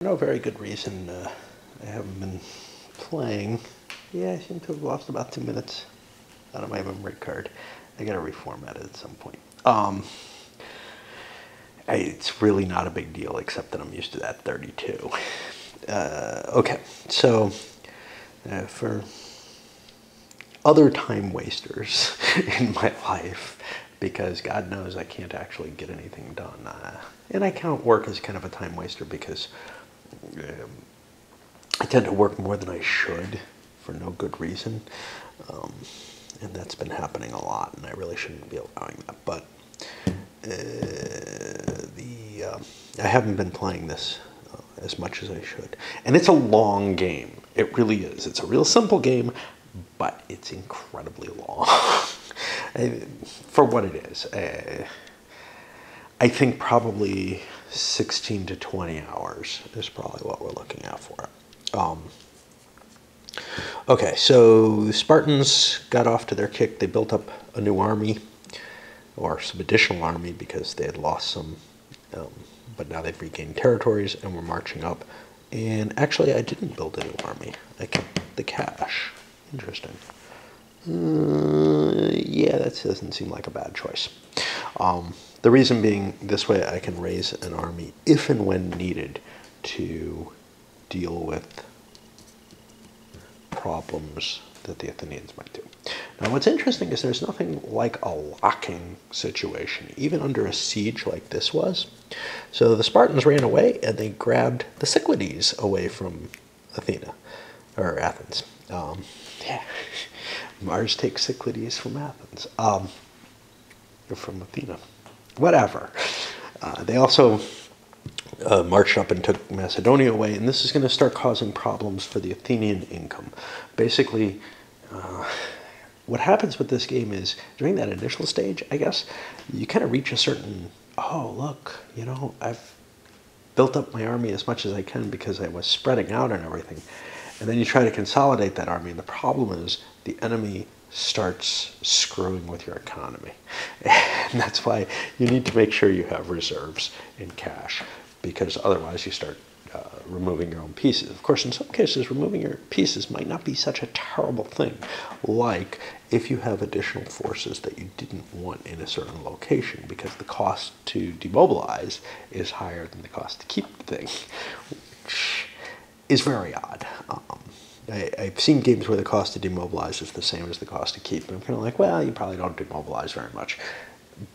No very good reason I haven't been playing. Yeah, I seem to have lost about 2 minutes out of my memory card. I gotta reformat it at some point. It's really not a big deal, except that I'm used to that 32. Okay, so for other time wasters in my life, because God knows I can't actually get anything done. And I count work as kind of a time waster because I tend to work more than I should for no good reason. And that's been happening a lot, and I really shouldn't be allowing that. But I haven't been playing this as much as I should. And it's a long game. It really is. It's a real simple game, but it's incredibly long. For what it is. I think probably 16 to 20 hours is probably what we're looking at for it. Okay, so the Spartans got off to their kick. They built up a new army, or some additional army, because they had lost some, but now they've regained territories and we're marching up. And actually, I didn't build a new army. I kept the cash. Interesting. Yeah, that doesn't seem like a bad choice. The reason being, this way I can raise an army if and when needed to deal with problems that the Athenians might do. Now, what's interesting is there's nothing like a locking situation, even under a siege like this was. So the Spartans ran away and they grabbed the Cyclades away from Athena, or Athens. Yeah, Mars takes Cyclades from Athens, or from Athena. Whatever. They also marched up and took Macedonia away, and this is going to start causing problems for the Athenian income. Basically, what happens with this game is, during that initial stage, I guess, you kind of reach a certain, oh, look, you know, I've built up my army as much as I can because I was spreading out and everything. And then you try to consolidate that army, and the problem is the enemy starts screwing with your economy. And that's why you need to make sure you have reserves in cash, because otherwise you start removing your own pieces. Of course, in some cases, removing your pieces might not be such a terrible thing, like if you have additional forces that you didn't want in a certain location, because the cost to demobilize is higher than the cost to keep the thing, which is very odd. I've seen games where the cost to demobilize is the same as the cost to keep. And I'm kind of like, well, you probably don't demobilize very much.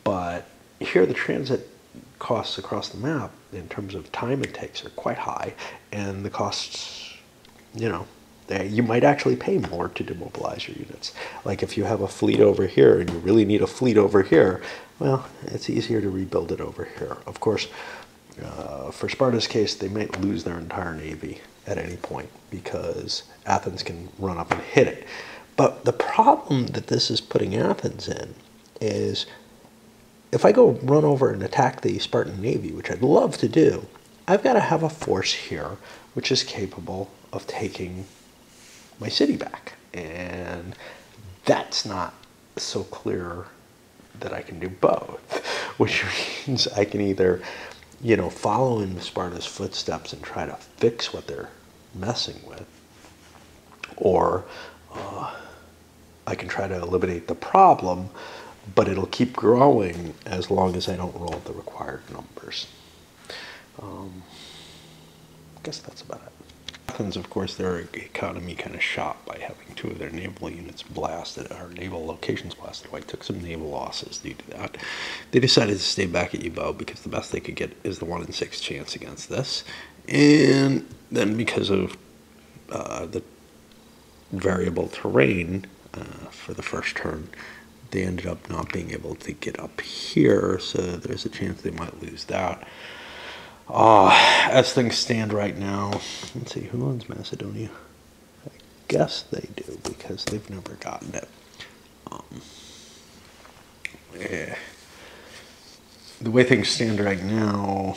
But here the transit costs across the map, in terms of time it takes, are quite high. And the costs, you know, you might actually pay more to demobilize your units. Like if you have a fleet over here and you really need a fleet over here, well, it's easier to rebuild it over here. Of course, for Sparta's case, they might lose their entire navy at any point because Athens can run up and hit it. But the problem that this is putting Athens in is, if I go run over and attack the Spartan navy, which I'd love to do, I've got to have a force here which is capable of taking my city back. And that's not so clear that I can do both, which means I can either, you know, follow in Sparta's footsteps and try to fix what they're messing with, or I can try to eliminate the problem, but it'll keep growing as long as I don't roll the required numbers. I guess that's about it. Athens, of course, their economy kind of shot by having 2 of their naval units blasted, or naval locations blasted away. Took some naval losses due to that. They decided to stay back at Euboea because the best they could get is the 1 in 6 chance against this. And then because of the variable terrain for the first turn, they ended up not being able to get up here, so there's a chance they might lose that. As things stand right now, let's see, who owns Macedonia? I guess they do, because they've never gotten it. Yeah. The way things stand right now,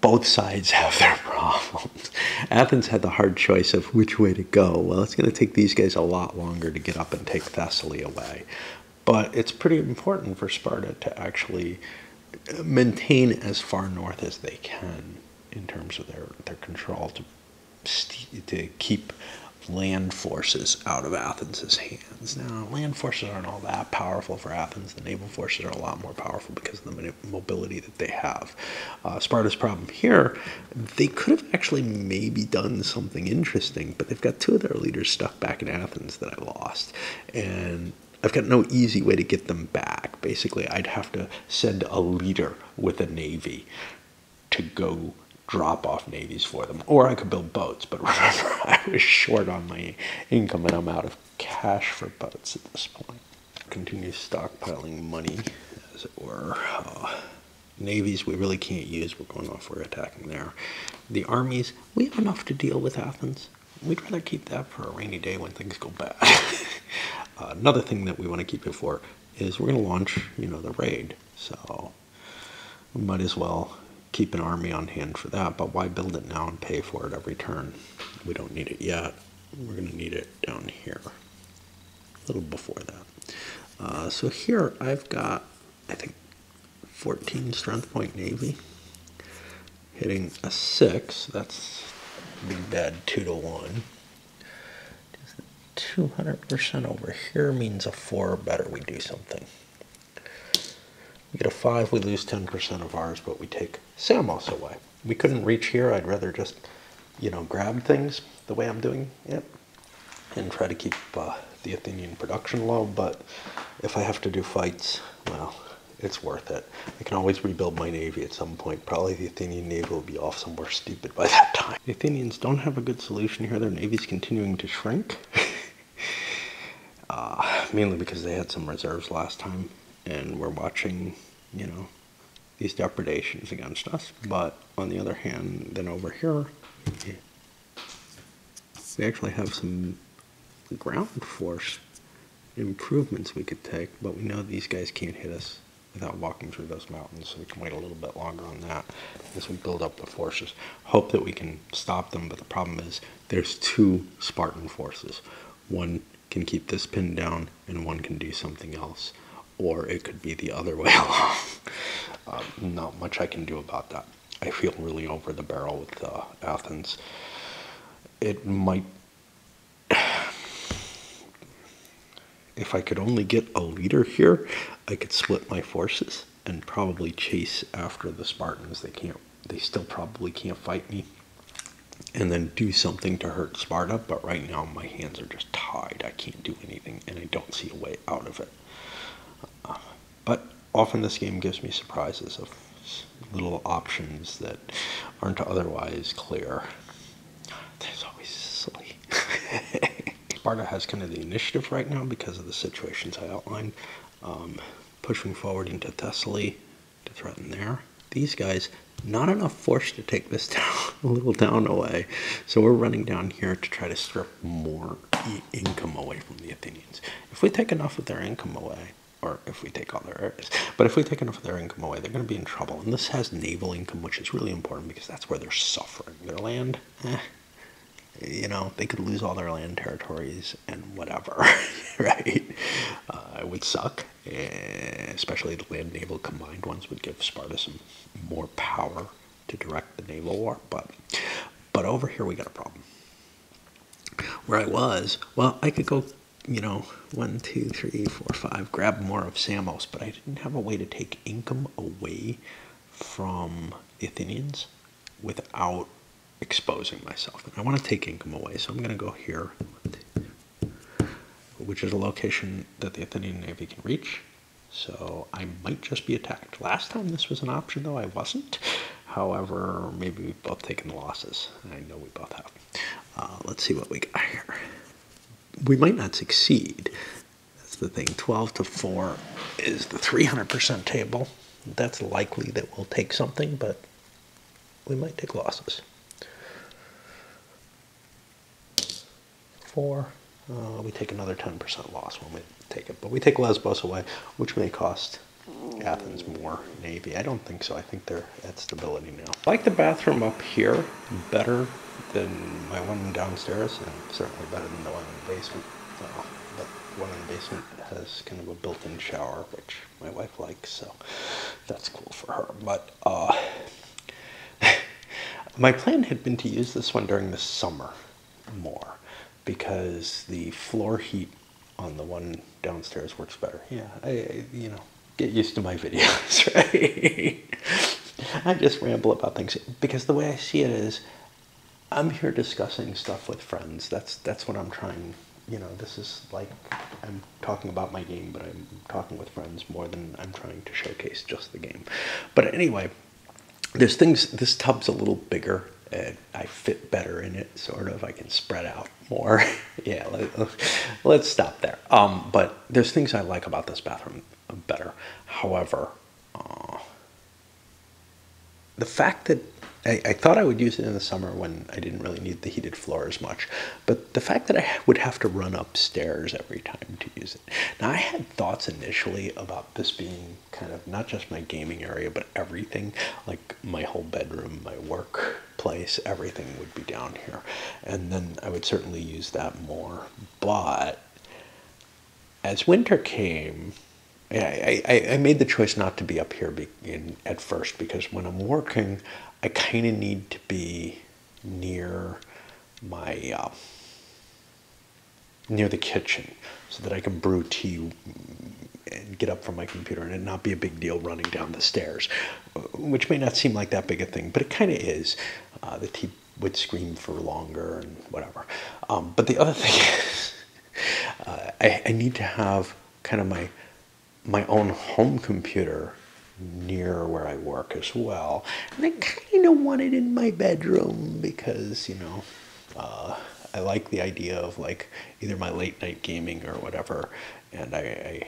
both sides have their problems. Athens had the hard choice of which way to go. Well, it's going to take these guys a lot longer to get up and take Thessaly away. But it's pretty important for Sparta to actually maintain as far north as they can in terms of their control to keep land forces out of Athens' hands. Now, land forces aren't all that powerful for Athens. The naval forces are a lot more powerful because of the mobility that they have. Sparta's problem here, they could have actually maybe done something interesting, but they've got two of their leaders stuck back in Athens that I lost. And I've got no easy way to get them back. Basically, I'd have to send a leader with a navy to go drop off navies for them, or I could build boats, but remember, I was short on my income and I'm out of cash for boats at this point. Continue stockpiling money, as it were. Navies we really can't use, we're going off, we're attacking there. The armies, we have enough to deal with Athens. We'd rather keep that for a rainy day when things go bad. Another thing that we want to keep it for is we're going to launch, the raid, so we might as well keep an army on hand for that, but why build it now and pay for it every turn? We don't need it yet. We're going to need it down here, a little before that. So here I've got, I think, 14 strength point navy, hitting a 6. That's big bad 2-to-1. 200% over here means a 4 or better we do something. We get a 5, we lose 10% of ours, but we take Samos away. We couldn't reach here. I'd rather just, grab things the way I'm doing it and try to keep the Athenian production low. But if I have to do fights, well, it's worth it. I can always rebuild my navy at some point. Probably the Athenian navy will be off somewhere stupid by that time. The Athenians don't have a good solution here. Their navy's continuing to shrink. Mainly because they had some reserves last time, and we're watching, these depredations against us. But on the other hand, then over here, we actually have some ground force improvements we could take, but we know these guys can't hit us without walking through those mountains, so we can wait a little bit longer on that as we build up the forces. Hope that we can stop them, but the problem is there's 2 Spartan forces. One can keep this pinned down, and one can do something else. Or it could be the other way along. Not much I can do about that. I feel really over the barrel with Athens. It might... If I could only get a leader here, I could split my forces and probably chase after the Spartans. They still probably can't fight me. And then do something to hurt Sparta, but right now my hands are just tied. I can't do anything, and I don't see a way out of it. But often this game gives me surprises of little options that aren't otherwise clear. There's always silly. Sparta has kind of the initiative right now because of the situations I outlined. Pushing forward into Thessaly to threaten there. These guys, not enough force to take this town, a little town away. So we're running down here to try to strip more income away from the Athenians. If we take enough of their income away, or if we take all their areas, but if we take enough of their income away, they're going to be in trouble. And this has naval income, which is really important because that's where they're suffering. Their land, they could lose all their land territories and whatever, right? It would suck, especially the land naval combined ones would give Sparta some more power to direct the naval war. But over here we got a problem. Where I was, well, I could go, 1, 2, 3, 4, 5, grab more of Samos, but I didn't have a way to take income away from the Athenians without exposing myself. And I want to take income away, so I'm going to go here, which is a location that the Athenian Navy can reach. So I might just be attacked. Last time this was an option, though, I wasn't. However, maybe we've both taken the losses. I know we both have. Let's see what we got here. We might not succeed. That's the thing. 12-4 is the 300% table. That's likely that we'll take something, but we might take losses. 4. We take another 10% loss when we take it. But we take Lesbos away, which may cost Athens more navy. I don't think so. I think they're at stability now. I like the bathroom up here better than my one downstairs, and certainly better than the one in the basement. But one in the basement has kind of a built-in shower, which my wife likes, so that's cool for her. But my plan had been to use this one during the summer more, because the floor heat on the one downstairs works better. Yeah, you know, get used to my videos, right? I just ramble about things, because the way I see it is, I'm here discussing stuff with friends. That's what I'm trying. You know, this is like, I'm talking about my game, but I'm talking with friends more than I'm trying to showcase just the game. But anyway, there's things, this tub's a little bigger, and I fit better in it, sort of. I can spread out more. Yeah, let's stop there. But there's things I like about this bathroom better. However, the fact that I thought I would use it in the summer when I didn't really need the heated floor as much, but the fact that I would have to run upstairs every time to use it. Now, I had thoughts initially about this being kind of not just my gaming area, but everything, like my whole bedroom, my workplace, everything would be down here. And then I would certainly use that more. But as winter came, I made the choice not to be up here at first, because when I'm working, I kind of need to be near my near the kitchen, so that I can brew tea and get up from my computer, and it not be a big deal running down the stairs, which may not seem like that big a thing, but it kind of is. The tea would scream for longer and whatever. But the other thing is, I need to have kind of my own home computer near where I work as well. And I kind of want it in my bedroom, because, you know, I like the idea of like either my late night gaming or whatever, and I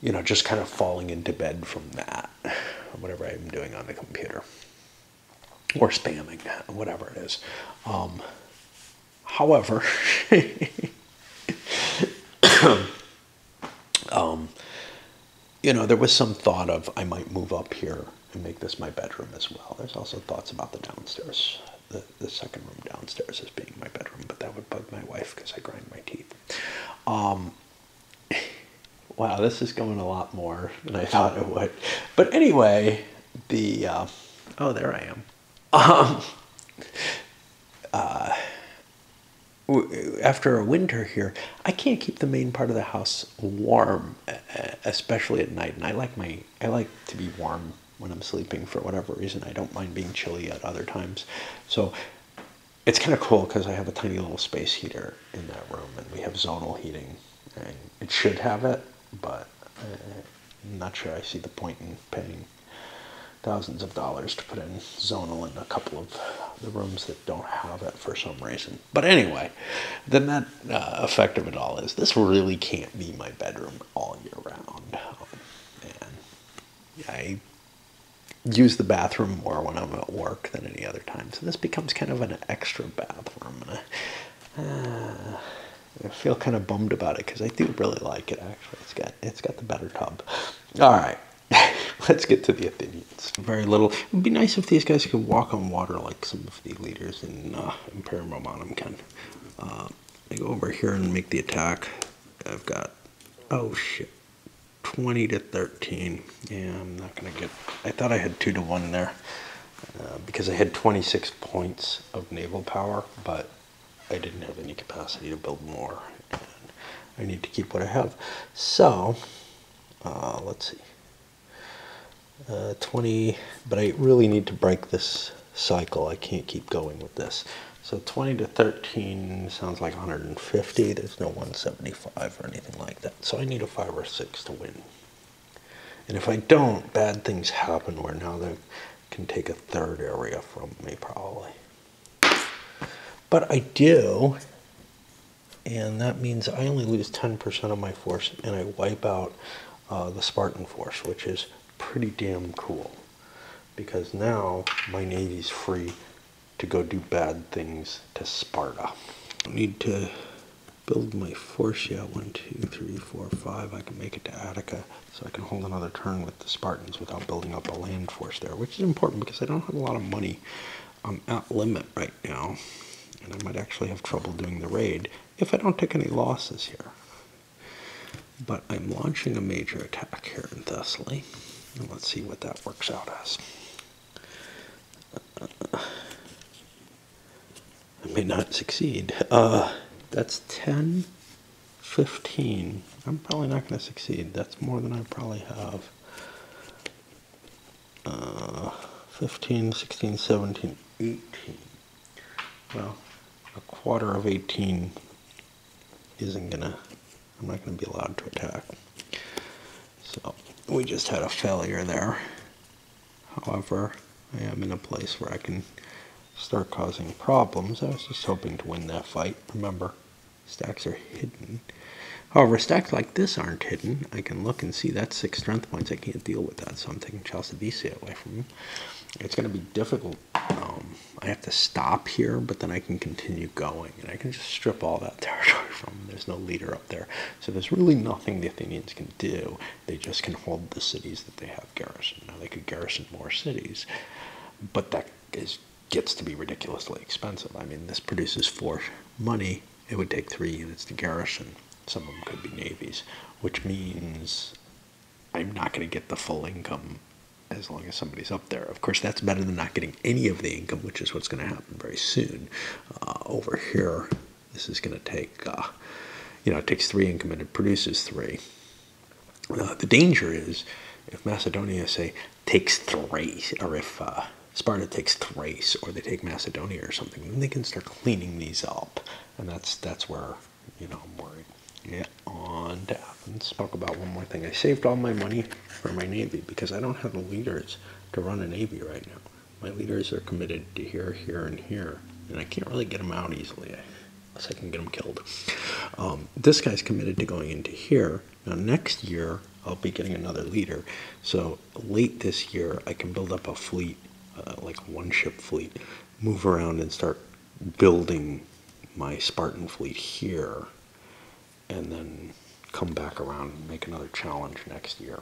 you know, just kind of falling into bed from that, whatever I'm doing on the computer, or spamming, whatever it is. However, you know, there was some thought of I might move up here and make this my bedroom as well. There's also thoughts about the downstairs, the second room downstairs as being my bedroom, but that would bug my wife because I grind my teeth. Wow, this is going a lot more than I thought it would. But anyway, oh, there I am. After a winter here, I can't keep the main part of the house warm, especially at night. And I like to be warm when I'm sleeping for whatever reason. I don't mind being chilly at other times. So it's kind of cool because I have a tiny little space heater in that room, and we have zonal heating. And it should have it, but I'm not sure I see the point in paying thousands of dollars to put in zonal in a couple of the rooms that don't have it for some reason. But anyway, the net effect of it all is this really can't be my bedroom all year round. And I use the bathroom more when I'm at work than any other time. So this becomes kind of an extra bathroom. And I feel kind of bummed about it because I do really like it, actually. It's got the better tub. All right. Let's get to the Athenians. Very little. It would be nice if these guys could walk on water like some of the leaders in Imperium Romanum can. I go over here and make the attack. I've got, oh shit, 20 to 13. Yeah, I'm not going to get, I thought I had 2 to 1 there because I had 26 points of naval power, but I didn't have any capacity to build more. And I need to keep what I have. So, let's see. 20, but I really need to break this cycle. I can't keep going with this. So 20 to 13 sounds like 150. There's no 175 or anything like that. So I need a 5 or 6 to win. And if I don't, bad things happen where now they can take a third area from me probably. But I do, and that means I only lose 10% of my force, and I wipe out the Spartan force, which is pretty damn cool, because now my navy's free to go do bad things to Sparta. I need to build my force yet. 1, 2, 3, 4, 5. I can make it to Attica, so I can hold another turn with the Spartans without building up a land force there, which is important because I don't have a lot of money. I'm at limit right now. And I might actually have trouble doing the raid if I don't take any losses here. But I'm launching a major attack here in Thessaly. And let's see what that works out as. I may not succeed. That's 10, 15. I'm probably not going to succeed. That's more than I probably have. 15, 16, 17, 18. Well, a quarter of 18 isn't gonna, I'm not gonna be allowed to attack. So we just had a failure there. However, I am in a place where I can start causing problems. I was just hoping to win that fight. Remember, stacks are hidden. However, stacks like this aren't hidden. I can look and see that's 6 strength points. I can't deal with that, so I'm taking Chalcedicea away from him. It's going to be difficult. I have to stop here, but then I can continue going, and I can just strip all that territory from him. There's no leader up there, so there's really nothing the Athenians can do. They just can hold the cities that they have garrisoned. Now, they could garrison more cities, but that gets to be ridiculously expensive. I mean, this produces 4 money. It would take 3 units to garrison. Some of them could be navies, which means I'm not going to get the full income as long as somebody's up there. Of course, that's better than not getting any of the income, which is what's going to happen very soon. Over here, this is going to take, it takes 3 income and it produces 3. The danger is if Macedonia, say, takes Thrace, or if Sparta takes Thrace, or they take Macedonia or something, then they can start cleaning these up. And that's where, I'm worried. Yeah, on to Athens. Spoke about one more thing. I saved all my money for my navy because I don't have the leaders to run a navy right now. My leaders are committed to here, here, and here, and I can't really get them out easily unless I can get them killed. This guy's committed to going into here. Now next year I'll be getting another leader, so late this year I can build up a fleet, like a 1-ship fleet, move around and start building my Spartan fleet here, and then come back around and make another challenge next year.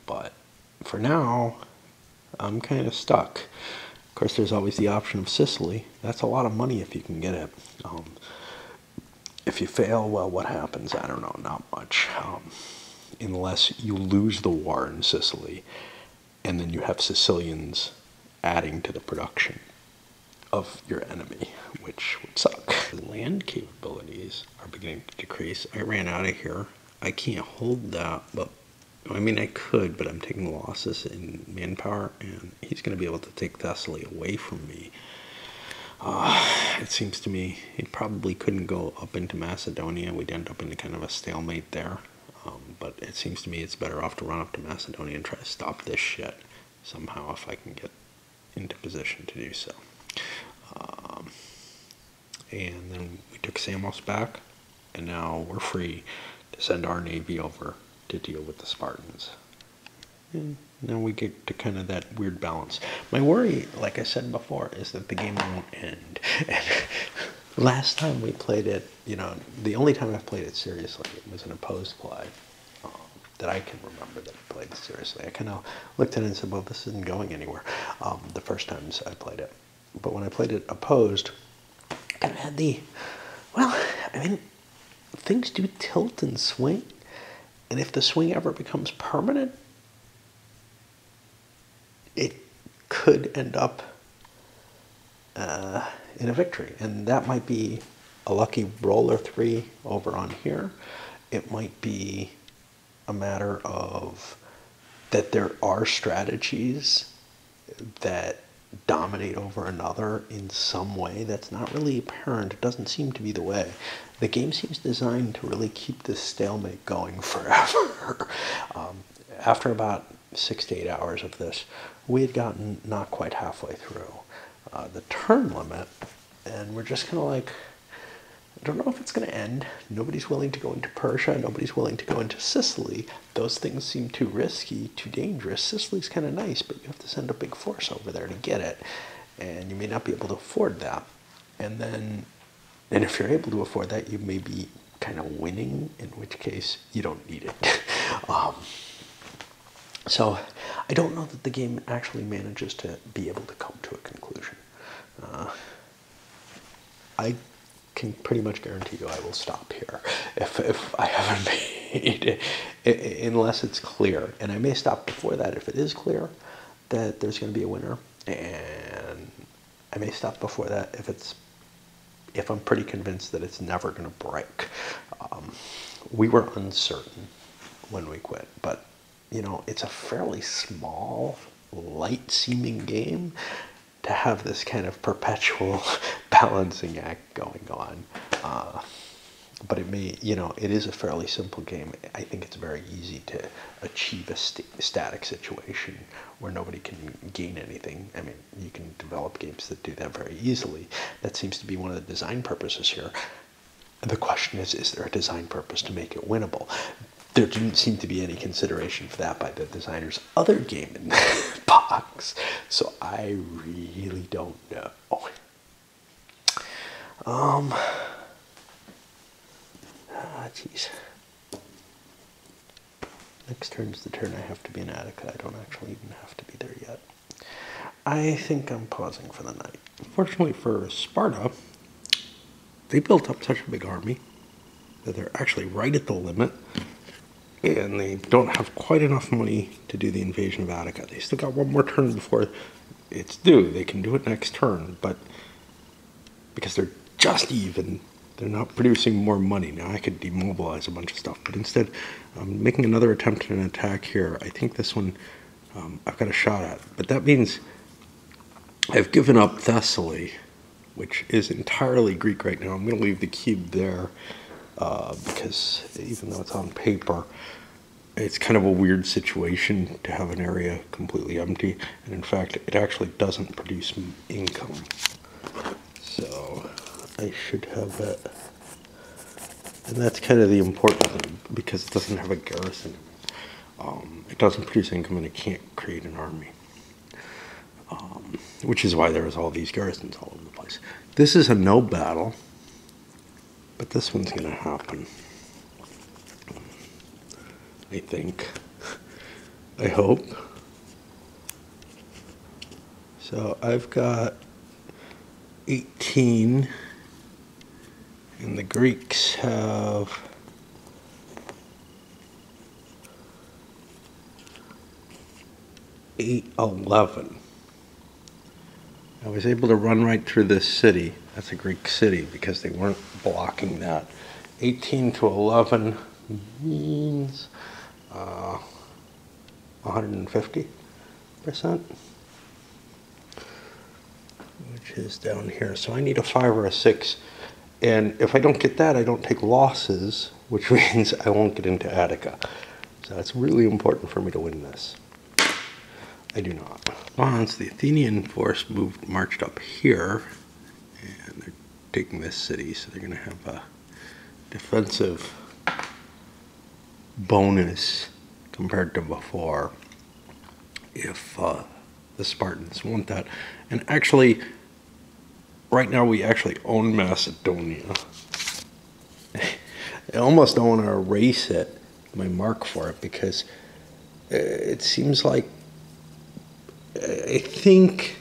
But for now, I'm kind of stuck. Of course, there's always the option of Sicily. That's a lot of money if you can get it. If you fail, well, what happens? I don't know, not much. Unless you lose the war in Sicily, and then you have Sicilians adding to the production of your enemy, which would suck. Land capabilities are beginning to decrease. I ran out of here. I can't hold that, but I mean I could, but I'm taking losses in manpower, and he's going to be able to take Thessaly away from me. It seems to me he probably couldn't go up into Macedonia. We'd end up in kind of a stalemate there. But it seems to me it's better off to run up to Macedonia and try to stop this shit somehow if I can get into position to do so. And then we took Samos back, and now we're free to send our navy over to deal with the Spartans. And now we get to kind of that weird balance. My worry, like I said before, is that the game won't end. And last time we played it, the only time I've played it seriously was an opposed play that I can remember that I played it seriously. I kind of looked at it and said, well, this isn't going anywhere the first times I played it. But when I played it opposed, I kind of had things do tilt and swing. And if the swing ever becomes permanent, it could end up in a victory. And that might be a lucky roller 3 over on here. It might be a matter of that there are strategies that dominate over another in some way that's not really apparent. It doesn't seem to be the way. The game seems designed to really keep this stalemate going forever. After about 6 to 8 hours of this, we had gotten not quite halfway through the turn limit, and we're just kind of like, I don't know if it's going to end. Nobody's willing to go into Persia. Nobody's willing to go into Sicily. Those things seem too risky, too dangerous. Sicily's kind of nice, but you have to send a big force over there to get it, and you may not be able to afford that. And if you're able to afford that, you may be kind of winning, in which case you don't need it. So I don't know that the game actually manages to be able to come to a conclusion. I can pretty much guarantee you I will stop here if I haven't made it, unless it's clear. And I may stop before that if it is clear that there's going to be a winner. And I may stop before that if I'm pretty convinced that it's never going to break. We were uncertain when we quit, but you know, it's a fairly small, light-seeming game to have this kind of perpetual balancing act going on. But it may, you know, it is a fairly simple game. I think it's very easy to achieve a static situation where nobody can gain anything. I mean, you can develop games that do that very easily. That seems to be one of the design purposes here. The question is there a design purpose to make it winnable? There didn't seem to be any consideration for that by the designer's other game in the box, so I really don't know. Jeez. Next turn's the turn I have to be in Attica. I don't actually even have to be there yet. I think I'm pausing for the night. Fortunately for Sparta, they built up such a big army that they're actually right at the limit, and they don't have quite enough money to do the invasion of Attica. They still got one more turn before it's due. They can do it next turn, but because they're just even, they're not producing more money. Now I could demobilize a bunch of stuff, but instead I'm making another attempt at an attack here. I think this one I've got a shot at, but that means I've given up Thessaly, which is entirely Greek right now. I'm going to leave the cube there because even though it's on paper, it's kind of a weird situation to have an area completely empty, and in fact it actually doesn't produce income. So I should have that, and that's kind of the important thing because it doesn't have a garrison. It doesn't produce income and it can't create an army, which is why there's all these garrisons all over the place. This is a no battle, but this one's going to happen. I think. I hope. So I've got 18, and the Greeks have 11. I was able to run right through this city. That's a Greek city because they weren't blocking that. 18 to 11 means 150%, which is down here. So I need a 5 or a 6. And if I don't get that, I don't take losses, which means I won't get into Attica. So it's really important for me to win this. I do not. Once the Athenian force marched up here, and they're taking this city, so they're going to have a defensive bonus compared to before if the Spartans want that. And actually, right now we actually own Macedonia. I almost don't want to erase it, my mark for it, because it seems like I think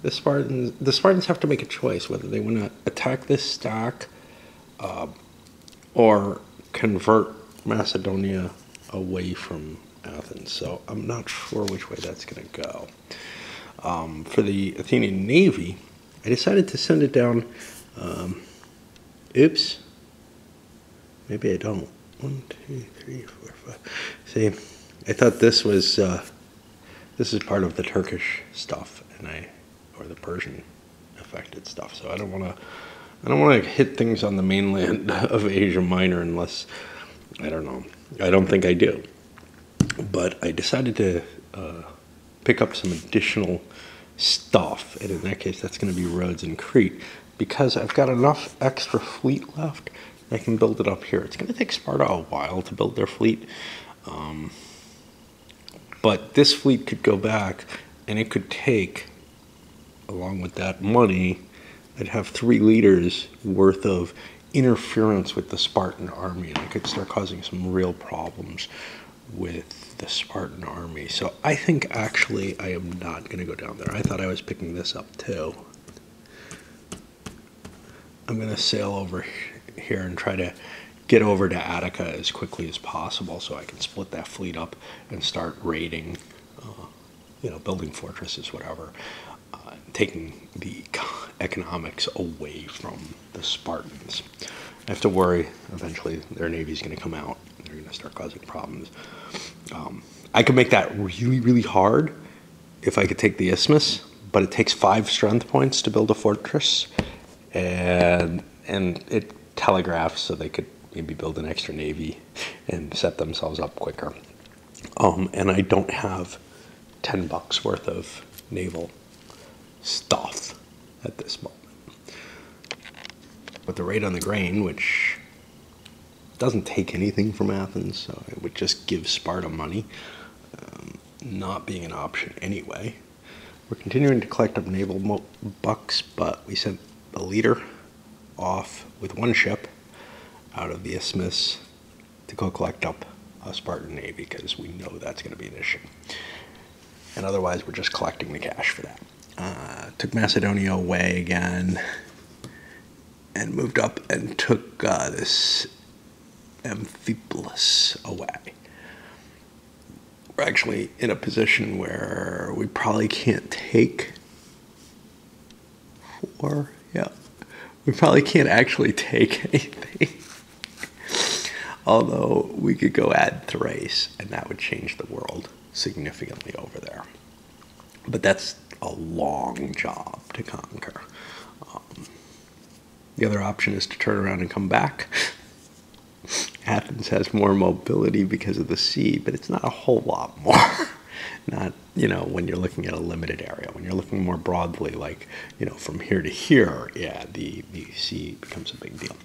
the Spartans have to make a choice whether they want to attack this stack or convert Macedonia away from Athens. So I'm not sure which way that's going to go. For the Athenian Navy, I decided to send it down. Oops. Maybe I don't. 1, 2, 3, 4, 5. See, I thought this was this is part of the Turkish stuff, or the Persian affected stuff. So I don't want to hit things on the mainland of Asia Minor unless, I don't know. I don't think I do. But I decided to pick up some additional stuff, and in that case, that's going to be Rhodes and Crete, because I've got enough extra fleet left. I can build it up here. It's going to take Sparta a while to build their fleet. But this fleet could go back, and it could take, along with that money, I'd have 3 liters worth of interference with the Spartan army, and it could start causing some real problems with the Spartan army. So I think actually I am not going to go down there. I thought I was picking this up too. I'm going to sail over here and try to get over to Attica as quickly as possible so I can split that fleet up and start raiding, building fortresses, whatever, taking the economics away from the Spartans. I have to worry eventually their navy's going to come out. They're going to start causing problems. I could make that really, really hard if I could take the isthmus, but it takes 5 strength points to build a fortress, and it telegraphs so they could maybe build an extra navy and set themselves up quicker. And I don't have $10 worth of naval stuff at this moment. With the raid on the grain, which doesn't take anything from Athens, so it would just give Sparta money, not being an option anyway. We're continuing to collect up naval bucks, but we sent a leader off with 1 ship out of the isthmus to go collect up a Spartan navy, because we know that's going to be an issue. And otherwise, we're just collecting the cash for that. Took Macedonia away again, and moved up and took this Amphipolis away. We're actually in a position where we probably can't take we probably can't actually take anything. Although we could go add Thrace, and that would change the world significantly over there. But that's a long job to conquer. The other option is to turn around and come back. Athens has more mobility because of the sea, but it's not a whole lot more. Not, when you're looking at a limited area. When you're looking more broadly, like, from here to here, yeah, the sea becomes a big deal.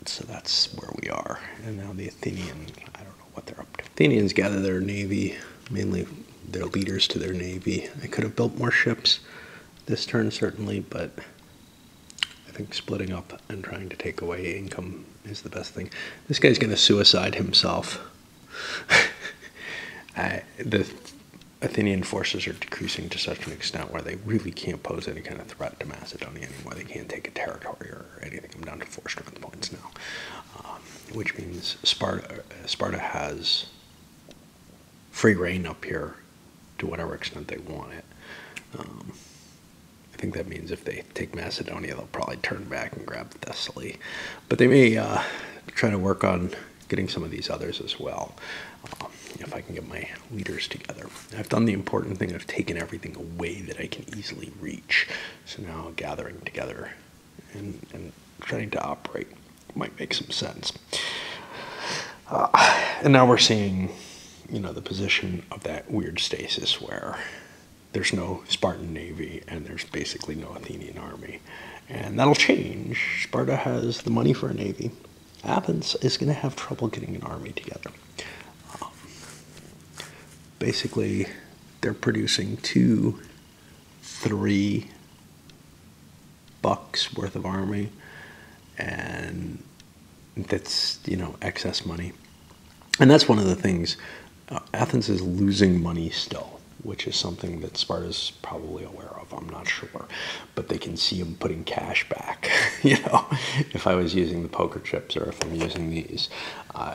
So that's where we are. And now the Athenian, I don't know what they're up to. Athenians gather their navy, mainly their leaders to their navy. I could have built more ships this turn, certainly, but I think splitting up and trying to take away income is the best thing. This guy's going to suicide himself. The Athenian forces are decreasing to such an extent where they really can't pose any kind of threat to Macedonia anymore. They can't take a territory or anything. I'm down to 4 strength points now, which means Sparta has free reign up here to whatever extent they want it. I think that means if they take Macedonia, they'll probably turn back and grab Thessaly. But they may try to work on getting some of these others as well, if I can get my leaders together. I've done the important thing. I've taken everything away that I can easily reach. So now gathering together and trying to operate might make some sense. And now we're seeing, the position of that weird stasis where there's no Spartan navy and there's basically no Athenian army. And that'll change. Sparta has the money for a navy. Athens is going to have trouble getting an army together. Basically, they're producing 2-3 bucks worth of army, and that's, excess money. And that's one of the things. Athens is losing money still, which is something that Sparta's probably aware of. I'm not sure, but they can see them putting cash back. If I was using the poker chips, or if I'm using these,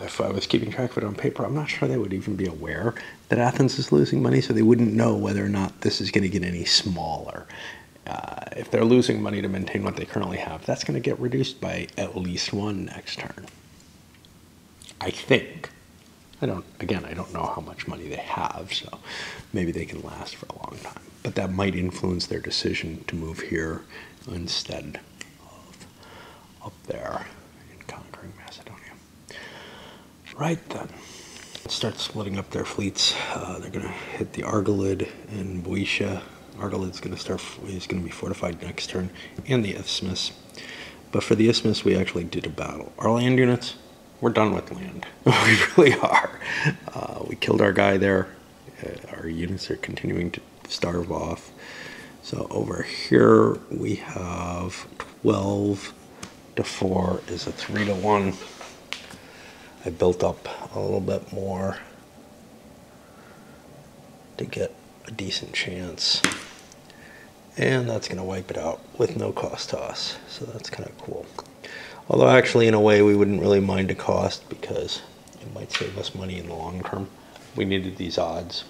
if I was keeping track of it on paper, I'm not sure they would even be aware that Athens is losing money, so they wouldn't know whether or not this is going to get any smaller. If they're losing money to maintain what they currently have, that's going to get reduced by at least 1 next turn. I think. I don't know how much money they have, so maybe they can last for a long time. But that might influence their decision to move here instead of up there and conquering Macedonia. Right then, start splitting up their fleets. They're going to hit the Argolid and Boeotia. Argolid's going to be fortified next turn, and the Isthmus. But for the Isthmus, we actually did a battle. Our land units, we're done with land. We really are. We killed our guy there. Our units are continuing to starve off. So over here we have 12 to 4 is a 3 to 1. I built up a little bit more to get a decent chance. And that's going to wipe it out with no cost to us. So that's kind of cool. Although actually, in a way, we wouldn't really mind a cost because it might save us money in the long term. We needed these odds.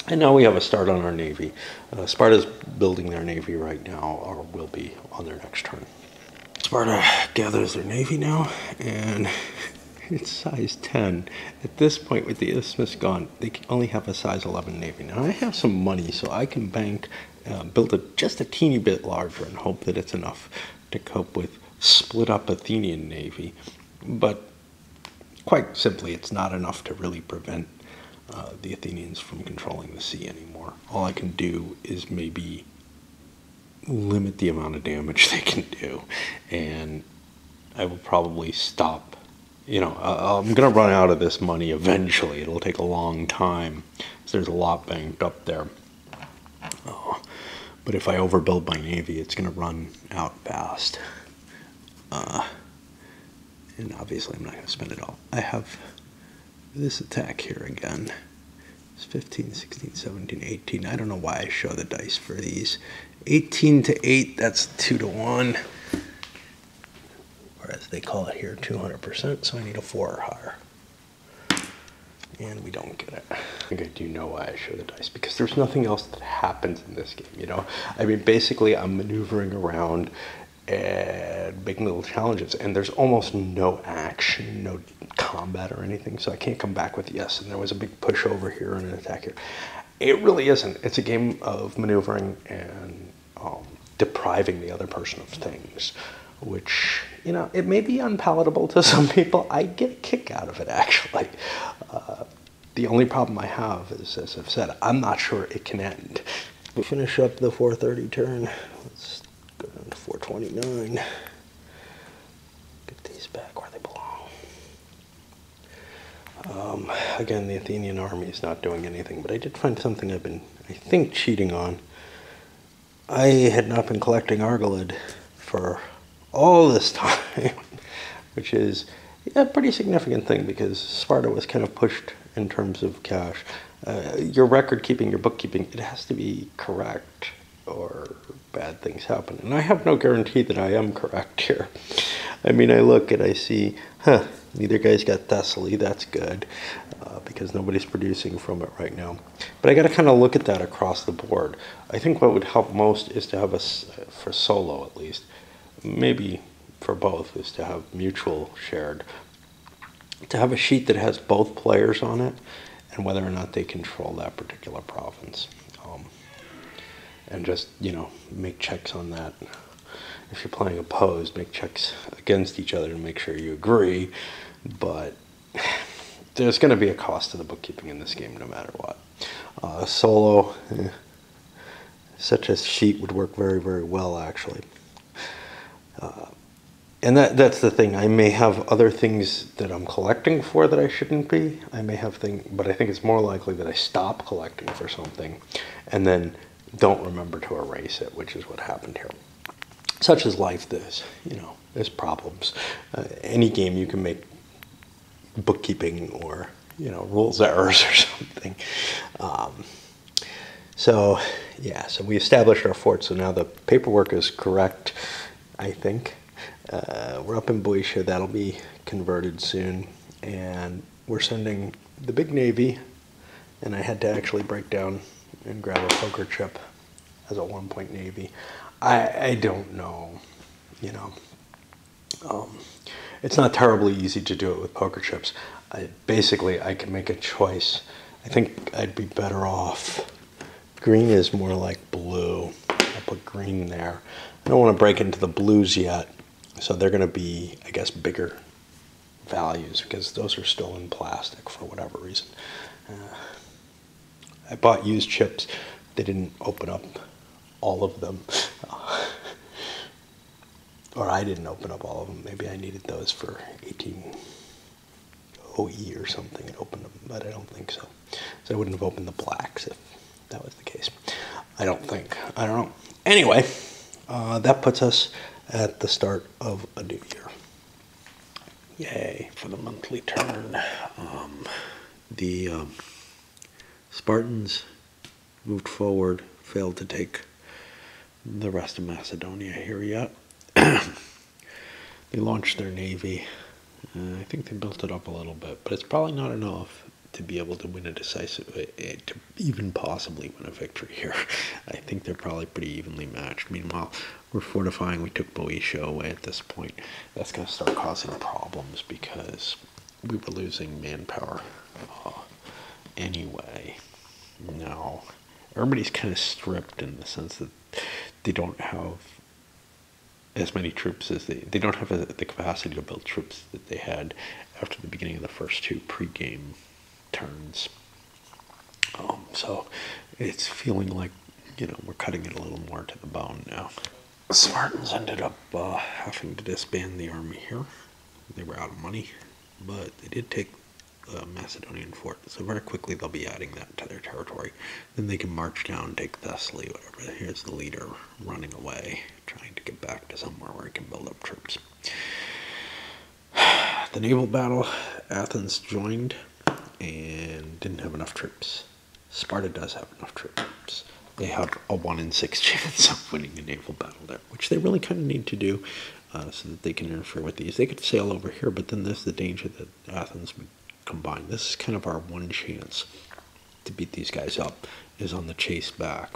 And now we have a start on our navy. Sparta's building their navy right now, or will be on their next turn. Sparta gathers their navy now, and it's size 10. At this point, with the isthmus gone, they only have a size 11 navy. Now I have some money, so I can bank, build it just a teeny bit larger and hope that it's enough to cope with split up Athenian navy. But quite simply, it's not enough to really prevent the Athenians from controlling the sea anymore. All I can do is maybe limit the amount of damage they can do, and I will probably stop. You know, I'm going to run out of this money eventually. It'll take a long time, so there's a lot banked up there. But if I overbuild my navy, it's going to run out fast. And obviously I'm not going to spend it all. I have this attack here again. It's 15, 16, 17, 18. I don't know why I show the dice for these. 18 to 8, that's 2 to 1. Or as they call it here, 200%, so I need a 4 or higher. And we don't get it. I think I do know why I show the dice, because there's nothing else that happens in this game, you know? I mean, basically I'm maneuvering around and making little challenges, and there's almost no action, no combat or anything, so I can't come back with yes, and there was a big push over here and an attack here. It really isn't. It's a game of maneuvering and depriving the other person of things, which, you know, it may be unpalatable to some people. I get a kick out of it, actually. The only problem I have is, as I've said, I'm not sure it can end. We finish up the 4:30 turn. Let's go down to 4:29. Get these back where they belong. Again, the Athenian army is not doing anything, but I did find something I've been, I think, cheating on. I had not been collecting Argolid for all this time, which is a pretty significant thing because Sparta was kind of pushed in terms of cash. Your record keeping, your bookkeeping, it has to be correct or bad things happen. And I have no guarantee that I am correct here. I mean, I look and I see, neither guy's got Thessaly, that's good, because nobody's producing from it right now. But I got to kind of look at that across the board. I think what would help most is to have for solo at least, maybe for both, is to have mutual shared, to have a sheet that has both players on it and whether or not they control that particular province. And just, you know, make checks on that. If you're playing opposed, make checks against each other to make sure you agree. But there's going to be a cost to the bookkeeping in this game no matter what. Solo, such a sheet would work very, very well, actually. And that's the thing. I may have other things that I'm collecting for that I shouldn't be. I may have things, but I think it's more likely that I stop collecting for something and then don't remember to erase it, which is what happened here. Such as life, there's problems. Any game you can make bookkeeping or, rules errors or something. So we established our fort. So now the paperwork is correct, I think. We're up in Boeotia. That'll be converted soon. And we're sending the big navy. And I had to actually break down and grab a poker chip as a 1-point navy. I don't know, it's not terribly easy to do it with poker chips. Basically, I can make a choice. I think I'd be better off. Green is more like blue. I'll put green there. I don't want to break into the blues yet, so they're going to be, I guess, bigger values because those are still in plastic for whatever reason. I bought used chips. They didn't open up all of them. Or I didn't open up all of them. Maybe I needed those for 18 OE or something and opened them, but I don't think so. So I wouldn't have opened the blacks if that was the case. I don't think. I don't know. Anyway, that puts us at the start of a new year. Yay for the monthly turn. The Spartans moved forward, failed to take the rest of Macedonia here yet. They launched their navy. I think they built it up a little bit, but it's probably not enough to be able to win a decisive, to even possibly win a victory here. I think they're probably pretty evenly matched. Meanwhile, we're fortifying. We took Boeotia away at this point. That's going to start causing problems because we were losing manpower anyway. Now, everybody's kind of stripped in the sense that they don't have as many troops as they don't have the capacity to build troops that they had after the beginning of the first two pre-game turns. So it's feeling like, we're cutting it a little more to the bone now. The Spartans ended up having to disband the army here. They were out of money, but they did take the Macedonian fort, so very quickly they'll be adding that to their territory. Then they can march down, take Thessaly, whatever. Here's the leader running away, trying to get back to somewhere where he can build up troops. The naval battle, Athens joined and didn't have enough troops. Sparta does have enough troops. They have a 1 in 6 chance of winning a naval battle there, which they really kind of need to do so that they can interfere with these. They could sail over here, but then there's the danger that Athens would combine. This is kind of our one chance to beat these guys up, is on the chase back.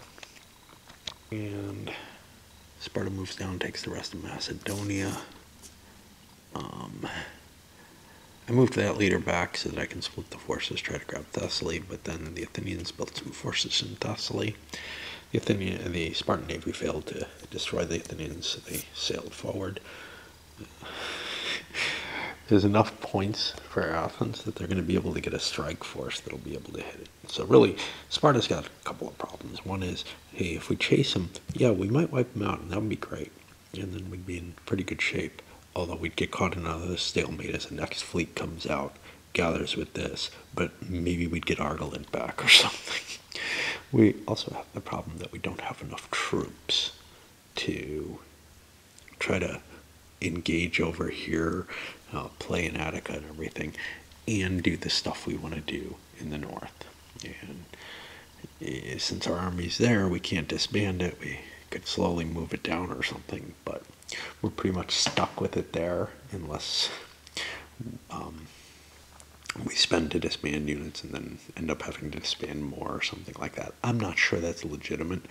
And Sparta moves down, takes the rest of Macedonia. I moved that leader back so that I can split the forces, try to grab Thessaly, but then the Athenians built some forces in Thessaly. The Spartan navy failed to destroy the Athenians, so they sailed forward. There's enough points for Athens that they're going to be able to get a strike force that'll be able to hit it. So really, Sparta's got a couple of problems. One is, hey, if we chase them, yeah, we might wipe them out, and that would be great. And then we'd be in pretty good shape. Although we'd get caught in another stalemate as the next fleet comes out, gathers with this, but maybe we'd get Argoland back or something. We also have the problem that we don't have enough troops to try to engage over here, play in Attica and everything, and do the stuff we want to do in the north. And since our army's there, we can't disband it. We could slowly move it down or something, but we're pretty much stuck with it there unless we spend to disband units and then end up having to disband more or something like that. I'm not sure that's legitimate.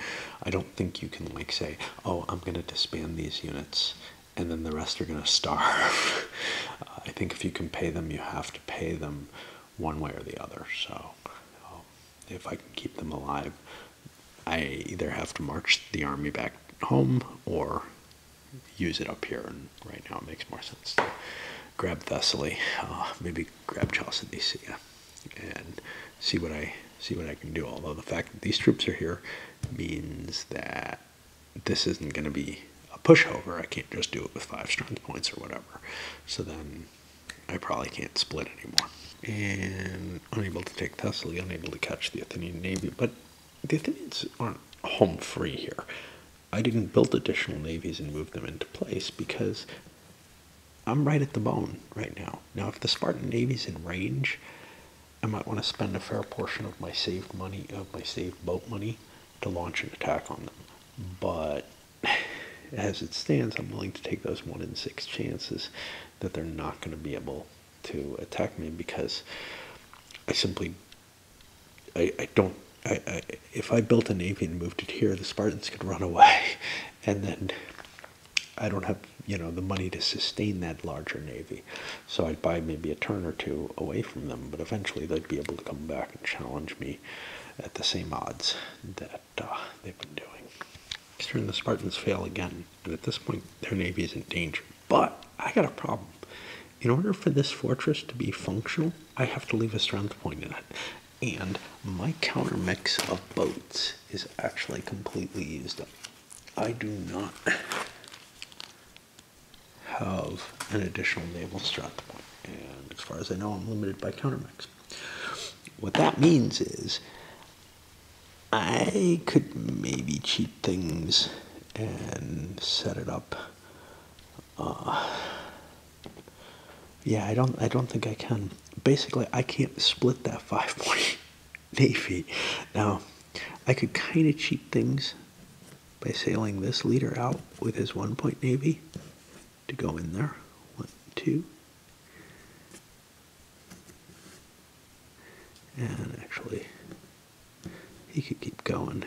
I don't think you can say, oh, I'm going to disband these units and then the rest are going to starve. I think if you can pay them, you have to pay them one way or the other. So if I can keep them alive, I either have to march the army back home or use it up here, and right now it makes more sense to grab Thessaly, maybe grab Chalcidicia, and see what I can do. Although the fact that these troops are here means that this isn't going to be a pushover. I can't just do it with 5 strength points or whatever. So then I probably can't split anymore. And unable to take Thessaly, unable to catch the Athenian navy, but the Athenians aren't home free here. I didn't build additional navies and move them into place because I'm right at the bone right now. Now, if the Spartan navy's in range, I might want to spend a fair portion of my saved money, of my saved boat money, to launch an attack on them. But as it stands, I'm willing to take those 1 in 6 chances that they're not going to be able to attack me because if I built a navy and moved it here, the Spartans could run away, and then I don't have, the money to sustain that larger navy. So I'd buy maybe a turn or two away from them, but eventually they'd be able to come back and challenge me at the same odds that they've been doing. Next turn, the Spartans fail again, and at this point, their navy is in danger. But I got a problem. In order for this fortress to be functional, I have to leave a strength point in it. And my counter mix of boats is actually completely used up. I do not have an additional naval strength point. And as far as I know, I'm limited by counter mix. What that means is I could maybe cheat things and set it up. Yeah, I don't think I can. Basically, I can't split that 5-point navy. Now, I could kind of cheat things by sailing this leader out with his 1-point navy to go in there. 1, 2. And actually, he could keep going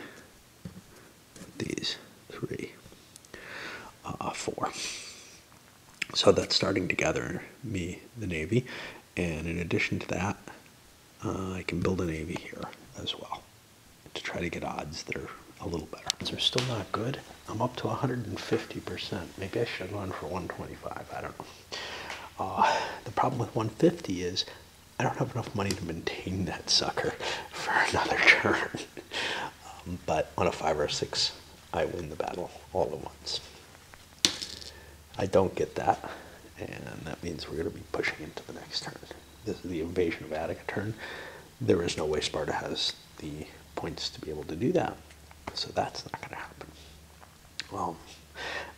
with these 3, 4. So that's starting to gather me the navy, and in addition to that, I can build a navy here as well to try to get odds that are a little better. They're still not good. I'm up to 150%. Maybe I should have gone for 125. I don't know. The problem with 150 is I don't have enough money to maintain that sucker for another turn. But on a 5 or 6, I win the battle all at once. I don't get that, and that means we're going to be pushing into the next turn. This is the invasion of Attica turn. There is no way Sparta has the points to be able to do that, so that's not going to happen. Well,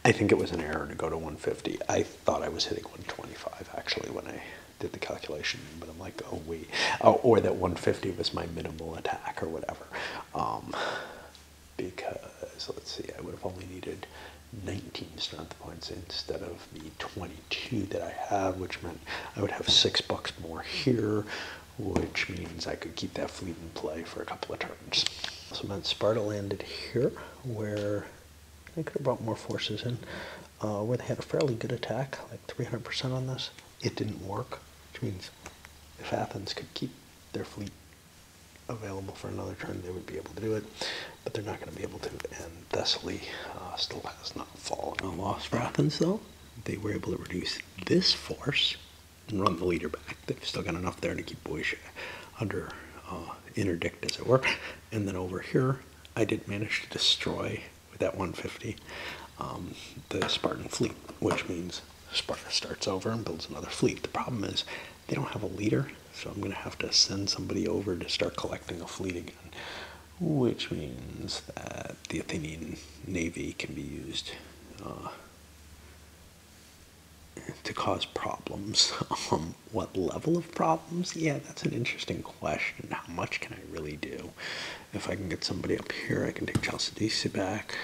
I think it was an error to go to 150. I thought I was hitting 125 actually when I did the calculation, but I'm like, oh wait, or that 150 was my minimal attack or whatever. Because let's see, I would have only needed 19 strength points instead of the 22 that I have, which meant I would have $6 more here, which means I could keep that fleet in play for a couple of turns. So meant Sparta landed here, where they could have brought more forces in, where they had a fairly good attack, like 300% on this. It didn't work, which means if Athens could keep their fleet available for another turn, they would be able to do it, but they're not going to be able to, and Thessaly still has not fallen. No loss for Athens, though. They were able to reduce this force and run the leader back. They've still got enough there to keep Boeotia under interdict, as it were. And then over here, I did manage to destroy, with that 150, the Spartan fleet, which means Sparta starts over and builds another fleet. The problem is they don't have a leader, so I'm going to have to send somebody over to start collecting a fleet again, which means that the Athenian navy can be used to cause problems. What level of problems? Yeah, that's an interesting question. How much can I really do? If I can get somebody up here, I can take Chalcidice back,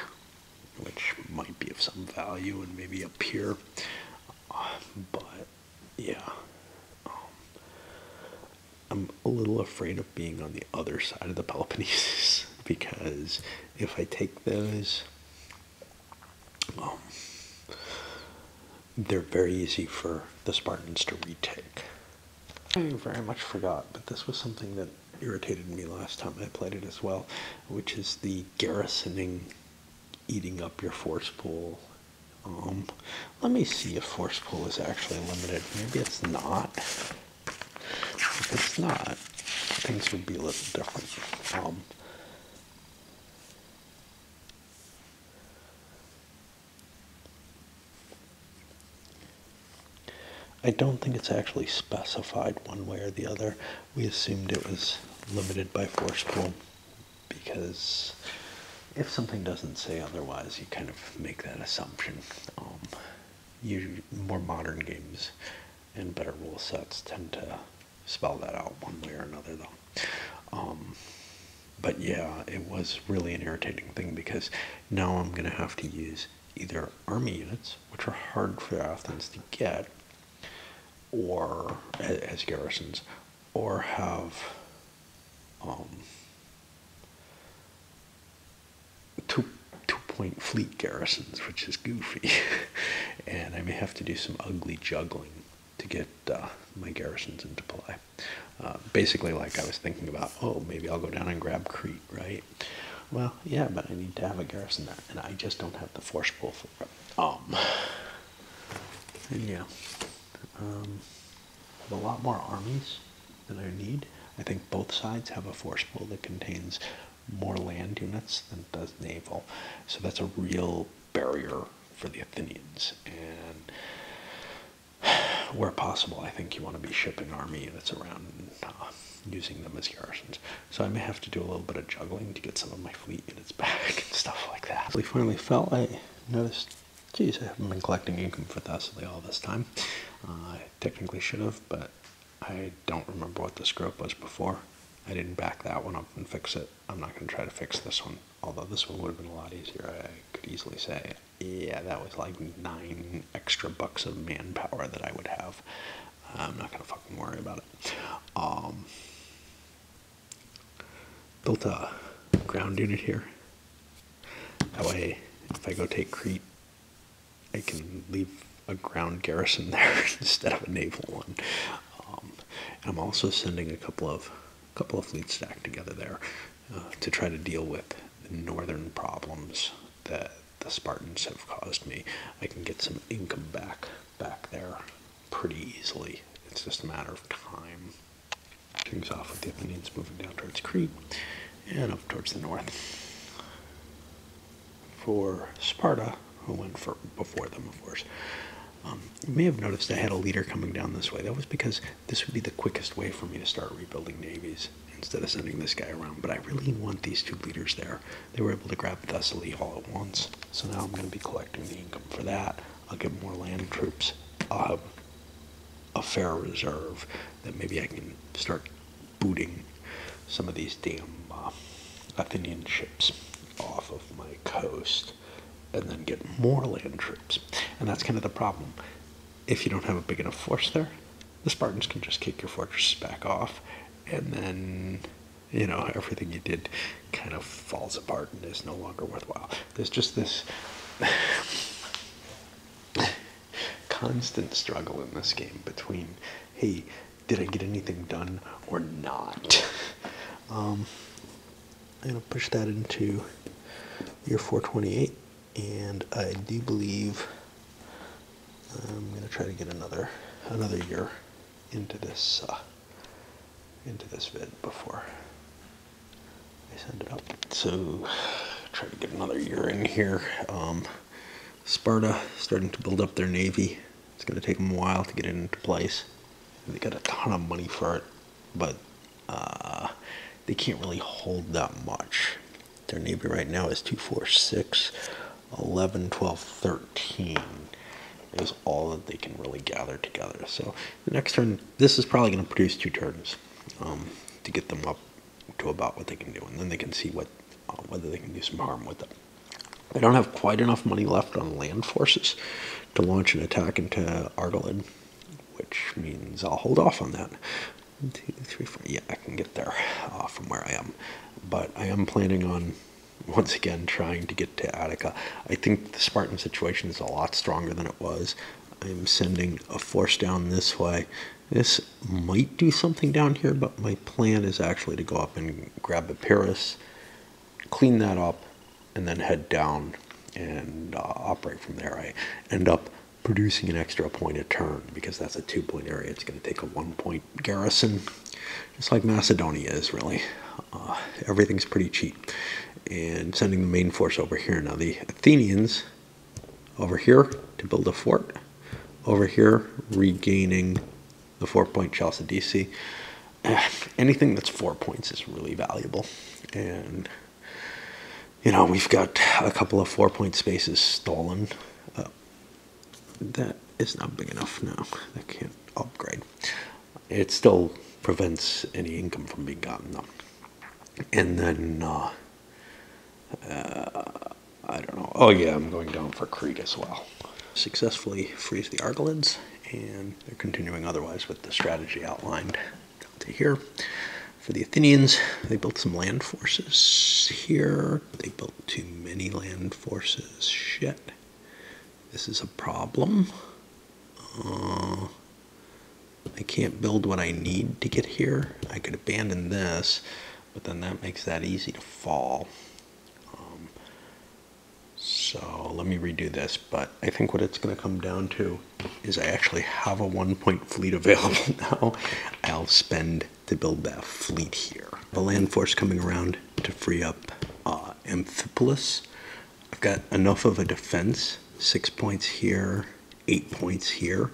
which might be of some value, and maybe up here. But yeah, I'm a little afraid of being on the other side of the Peloponnesus, because if I take those, they're very easy for the Spartans to retake. I very much forgot, but this was something that irritated me last time I played it as well, which is the garrisoning eating up your force pool. Let me see if force pool is actually limited. Maybe it's not. If it's not, things would be a little different. I don't think it's actually specified one way or the other. We assumed it was limited by force pool because if something doesn't say otherwise, you kind of make that assumption. Usually more modern games and better rule sets tend to spell that out one way or another, though. But yeah, it was really an irritating thing because now I'm going to have to use either army units, which are hard for Athens to get, or as garrisons, or have two-point fleet garrisons, which is goofy. And I may have to do some ugly juggling to get my garrisons into play. Basically, like I was thinking about, oh, maybe I'll go down and grab Crete, right? Well, yeah, but I need to have a garrison there, and I just don't have the force pool for it. And yeah, I have a lot more armies than I need. I think both sides have a force pool that contains more land units than it does naval, so that's a real barrier for the Athenians. And where possible, I think you want to be shipping army units around and using them as garrisons. So I may have to do a little bit of juggling to get some of my fleet units back and stuff like that. We finally fell. I noticed, geez, I haven't been collecting income for Thessaly all this time. I technically should have, but I don't remember what the scope was before. I didn't back that one up and fix it. I'm not going to try to fix this one, although this one would have been a lot easier. I could easily say, yeah, that was like 9 extra bucks of manpower that I would have. I'm not going to fucking worry about it. Built a ground unit here. That way, if I go take Crete, I can leave a ground garrison there instead of a naval one. I'm also sending a couple of fleets stacked together there to try to deal with the northern problems that the Spartans have caused me. I can get some income back there pretty easily. It's just a matter of time. Things off with the Athenians moving down towards Crete and up towards the north. For Sparta, who went before them, of course, you may have noticed I had a leader coming down this way. That was because this would be the quickest way for me to start rebuilding navies instead of sending this guy around. But I really want these 2 leaders there. They were able to grab Thessaly all at once. So now I'm going to be collecting the income for that. I'll get more land troops. I'll have a fair reserve that maybe I can start booting some of these damn Athenian ships off of my coast and then get more land troops. And that's kind of the problem. If you don't have a big enough force there, the Spartans can just kick your fortresses back off, and then, you know, everything you did kind of falls apart and is no longer worthwhile. There's just this constant struggle in this game between, hey, did I get anything done or not? I'm going to push that into year 428, and I do believe I'm going to try to get another year into this vid before I send it up. So try to get another year in here. Sparta starting to build up their navy. It's going to take them a while to get it into place. They got a ton of money for it, but they can't really hold that much. Their navy right now is 2, 4, 6, 11, 12, 13 is all that they can really gather together. So the next turn, this is probably going to produce 2 turns to get them up to about what they can do, and then they can see whether they can do some harm with it. I don't have quite enough money left on land forces to launch an attack into Argoland, which means I'll hold off on that. 1, 2, 3, 4. Yeah, I can get there from where I am. But I am planning on, once again, trying to get to Attica. I think the Spartan situation is a lot stronger than it was. I'm sending a force down this way. This might do something down here, but my plan is actually to go up and grab Epirus, clean that up, and then head down and operate from there. I end up producing an extra point a turn because that's a 2-point area. It's going to take a 1-point garrison, just like Macedonia is, really. Everything's pretty cheap. And sending the main force over here. Now the Athenians over here to build a fort. Over here regaining the 4-point Chalcidice. Anything that's 4 points is really valuable. And, you know, we've got a couple of 4-point spaces stolen. That is not big enough now. That can't upgrade. It still prevents any income from being gotten, though. And then, I don't know. Oh, yeah, I'm going down for Crete as well. Successfully freeze the Argolids, and they're continuing otherwise with the strategy outlined down to here. For the Athenians, they built some land forces here. They built too many land forces. Shit. This is a problem. I can't build what I need to get here. I could abandon this, but then that makes that easy to fall. So let me redo this, but I think what it's going to come down to is I actually have a 1-point fleet available now. I'll spend to build that fleet here. The land force coming around to free up Amphipolis. I've got enough of a defense, 6 points here, 8 points here,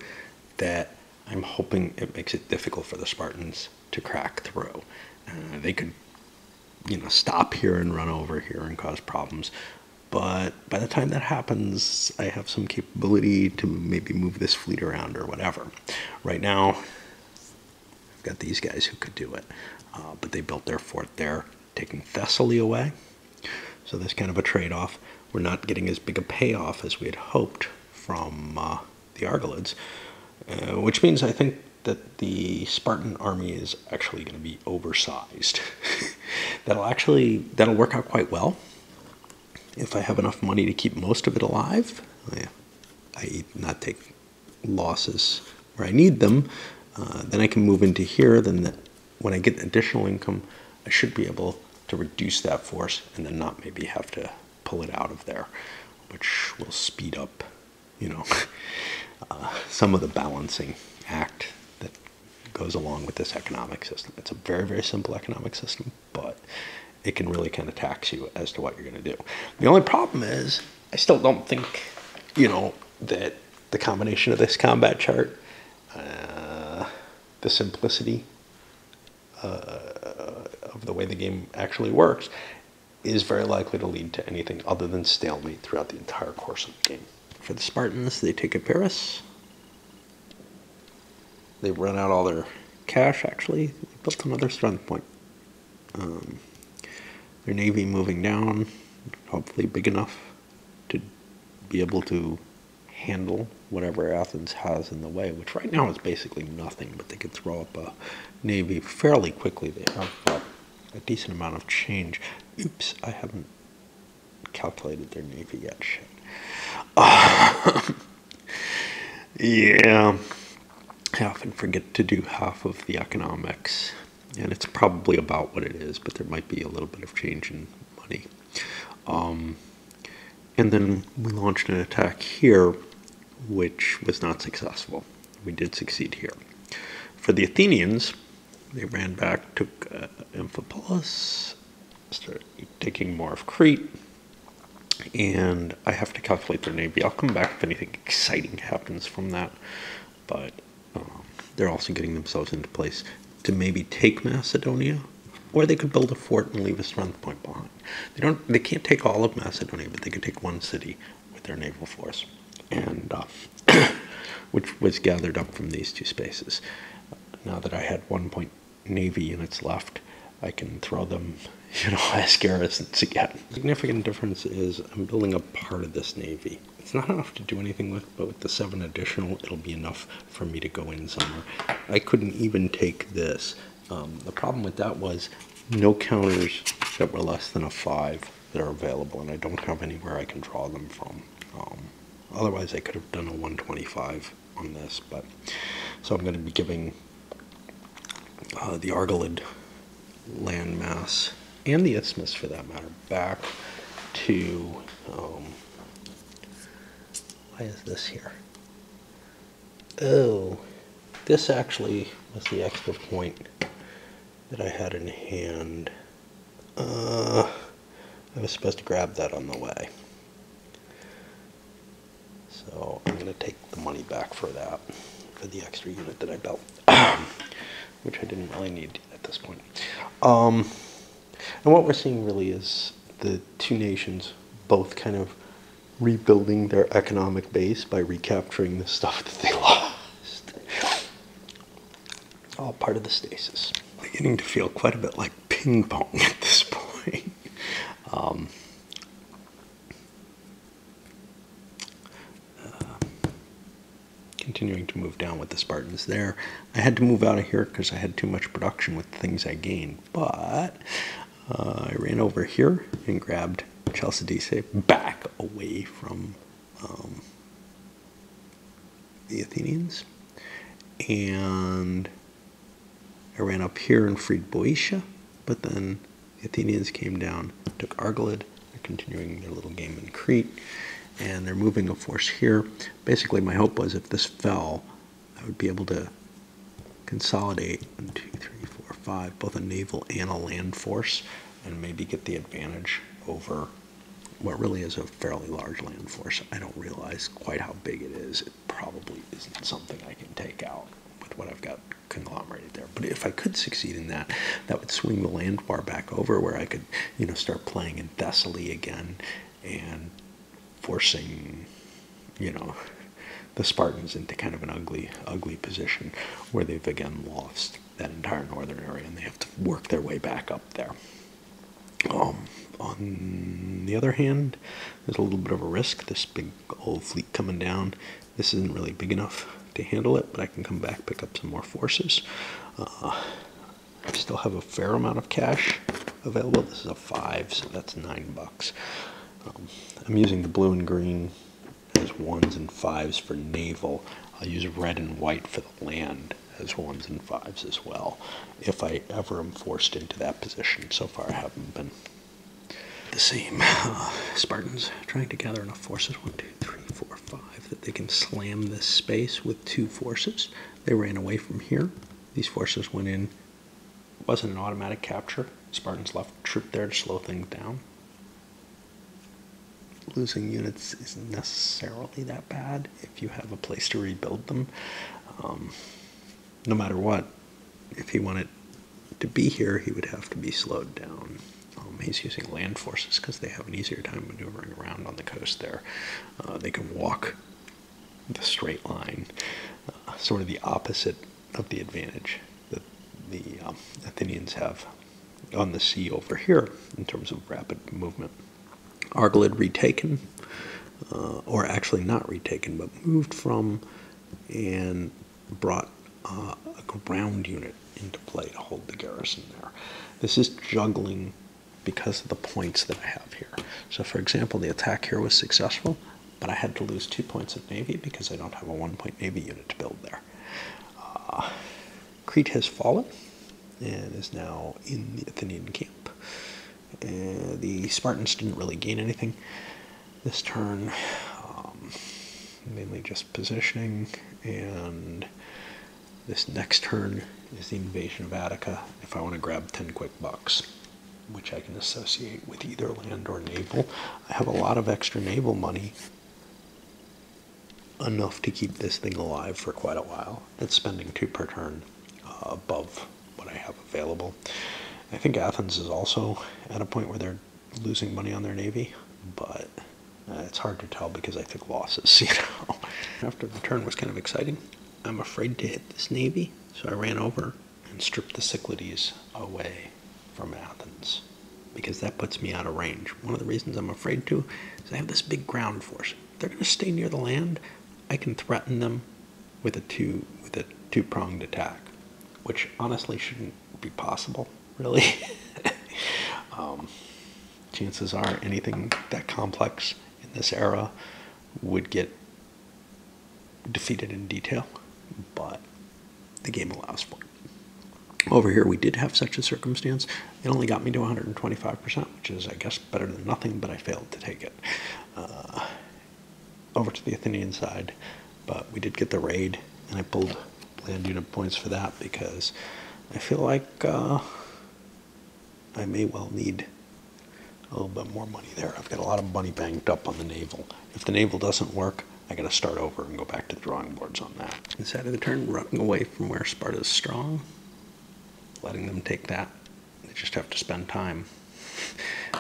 that I'm hoping it makes it difficult for the Spartans to crack through. They could, you know, stop here and run over here and cause problems. But by the time that happens, I have some capability to maybe move this fleet around or whatever. Right now, I've got these guys who could do it. but they built their fort there, taking Thessaly away. So there's kind of a trade-off. We're not getting as big a payoff as we had hoped from the Argolids, which means I think that the Spartan army is actually going to be oversized. That'll work out quite well if I have enough money to keep most of it alive, i.e. not take losses where I need them. Then I can move into here. Then when I get additional income, I should be able to reduce that force and then not maybe have to pull it out of there, which will speed up, some of the balancing act that goes along with this economic system. It's a very, very simple economic system, but it can really kind of tax you as to what you're going to do. The only problem is I still don't think, that the combination of this combat chart, the simplicity of the way the game actually works, is very likely to lead to anything other than stalemate throughout the entire course of the game. For the Spartans, they take Epirus. They run out all their cash, actually. They built another strength point. Their navy moving down, hopefully big enough to be able to handle whatever Athens has in the way, which right now is basically nothing, but they could throw up a navy fairly quickly. They have a decent amount of change. Oops, I haven't calculated their navy yet. Shit. Yeah, I often forget to do half of the economics, and it's probably about what it is, but there might be a little bit of change in money. And then we launched an attack here, which was not successful. We did succeed here. For the Athenians, they ran back, took Amphipolis, started taking more of Crete, and I have to calculate their navy. I'll come back if anything exciting happens from that, but they're also getting themselves into place to maybe take Macedonia, or they could build a fort and leave a strength point behind. They can't take all of Macedonia, but they could take one city with their naval force, and which was gathered up from these two spaces. Now that I had 1 point navy units left, I can throw them, as garrisons again. The significant difference is I'm building a part of this navy. It's not enough to do anything with, but with the 7 additional, it'll be enough for me to go in somewhere. I couldn't even take this. The problem with that was no counters that were less than a 5 that are available, and I don't have anywhere I can draw them from. Otherwise, I could have done a 125 on this, but so I'm going to be giving the Argolid landmass, and the isthmus for that matter, back to, why is this here? Oh, this actually was the extra point that I had in hand. I was supposed to grab that on the way. So I'm going to take the money back for that, for the extra unit that I built, which I didn't really need at this point. And what we're seeing really is the two nations both kind of rebuilding their economic base by recapturing the stuff that they lost. All part of the stasis. Beginning to feel quite a bit like ping pong at this point. Continuing to move down with the Spartans there. I had to move out of here because I had too much production with the things I gained, but I ran over here and grabbed Chalcidice back away from the Athenians, and I ran up here and freed Boeotia, but then the Athenians came down, took Argolid. They're continuing their little game in Crete, and they're moving a force here. Basically, my hope was if this fell, I would be able to consolidate 1, 2, 3, 4, 5, both a naval and a land force, and maybe get the advantage over what really is a fairly large land force. I don't realize quite how big it is. It probably isn't something I can take out with what I've got conglomerated there. But if I could succeed in that, that would swing the land war back over, where I could, start playing in Thessaly again and forcing, the Spartans into kind of an ugly position where they've again lost that entire northern area and they have to work their way back up there. On the other hand, there's a little bit of a risk. This big old fleet coming down, this isn't really big enough to handle it, but I can come back, pick up some more forces. I still have a fair amount of cash available. This is a 5, so that's $9. I'm using the blue and green as 1s and 5s for naval. I'll use red and white for the land as 1s and 5s as well, if I ever am forced into that position. So far I haven't been. The same. Spartans trying to gather enough forces, 1, 2, 3, 4, 5, that they can slam this space with 2 forces. They ran away from here. These forces went in. It wasn't an automatic capture. Spartans left a troop there to slow things down. Losing units isn't necessarily that bad if you have a place to rebuild them. No matter what, if he wanted to be here, he would have to be slowed down. He's using land forces because they have an easier time maneuvering around on the coast there. They can walk the straight line, sort of the opposite of the advantage that the Athenians have on the sea over here in terms of rapid movement. Argolid retaken, or actually not retaken, but moved from and brought a ground unit into play to hold the garrison there. This is juggling because of the points that I have here. So for example, the attack here was successful, but I had to lose 2 points of navy because I don't have a 1-point navy unit to build there. Crete has fallen and is now in the Athenian camp. The Spartans didn't really gain anything this turn, mainly just positioning, and this next turn is the invasion of Attica if I want to grab 10 quick bucks, which I can associate with either land or naval. I have a lot of extra naval money, enough to keep this thing alive for quite a while. It's spending 2 per turn above what I have available. I think Athens is also at a point where they're losing money on their navy, but it's hard to tell because I took losses, you know. After the turn was kind of exciting. I'm afraid to hit this navy, so I ran over and stripped the Cyclades away from Athens, because that puts me out of range. One of the reasons I'm afraid to is I have this big ground force. If they're going to stay near the land, I can threaten them with a two-pronged attack, which honestly shouldn't be possible, really. Chances are anything that complex in this era would get defeated in detail, but the game allows for it. Over here we did have such a circumstance. It only got me to 125%, which is, I guess, better than nothing, but I failed to take it. Over to the Athenian side, but we did get the raid, and I pulled land unit points for that because I feel like I may well need a little bit more money there. I've got a lot of money banked up on the naval. If the naval doesn't work, I got to start over and go back to the drawing boards on that. Inside of the turn, running away from where Sparta's strong, letting them take that. They just have to spend time.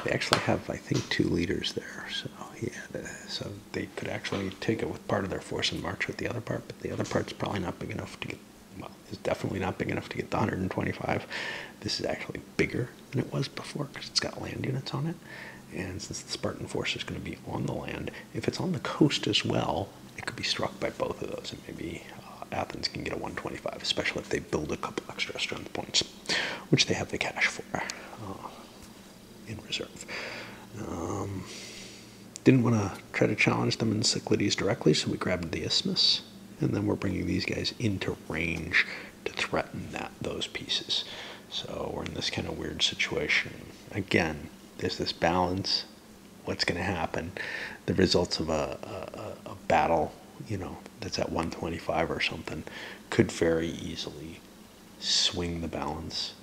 They actually have, I think, 2 leaders there, so yeah, so they could actually take it with part of their force and march with the other part, but the other part's probably not big enough to get, well, it's definitely not big enough to get the 125. This is actually bigger than it was before because it's got land units on it, and since the Spartan force is going to be on the land, if it's on the coast as well, it could be struck by both of those, and maybe Athens can get a 125, especially if they build a couple extra strength points, which they have the cash for in reserve. Didn't want to try to challenge them in Cyclades directly, so we grabbed the Isthmus, and then we're bringing these guys into range to threaten those pieces. So we're in this kind of weird situation. Again, there's this balance. What's going to happen? The results of a battle, you know, that's at 125 or something, could very easily swing the balance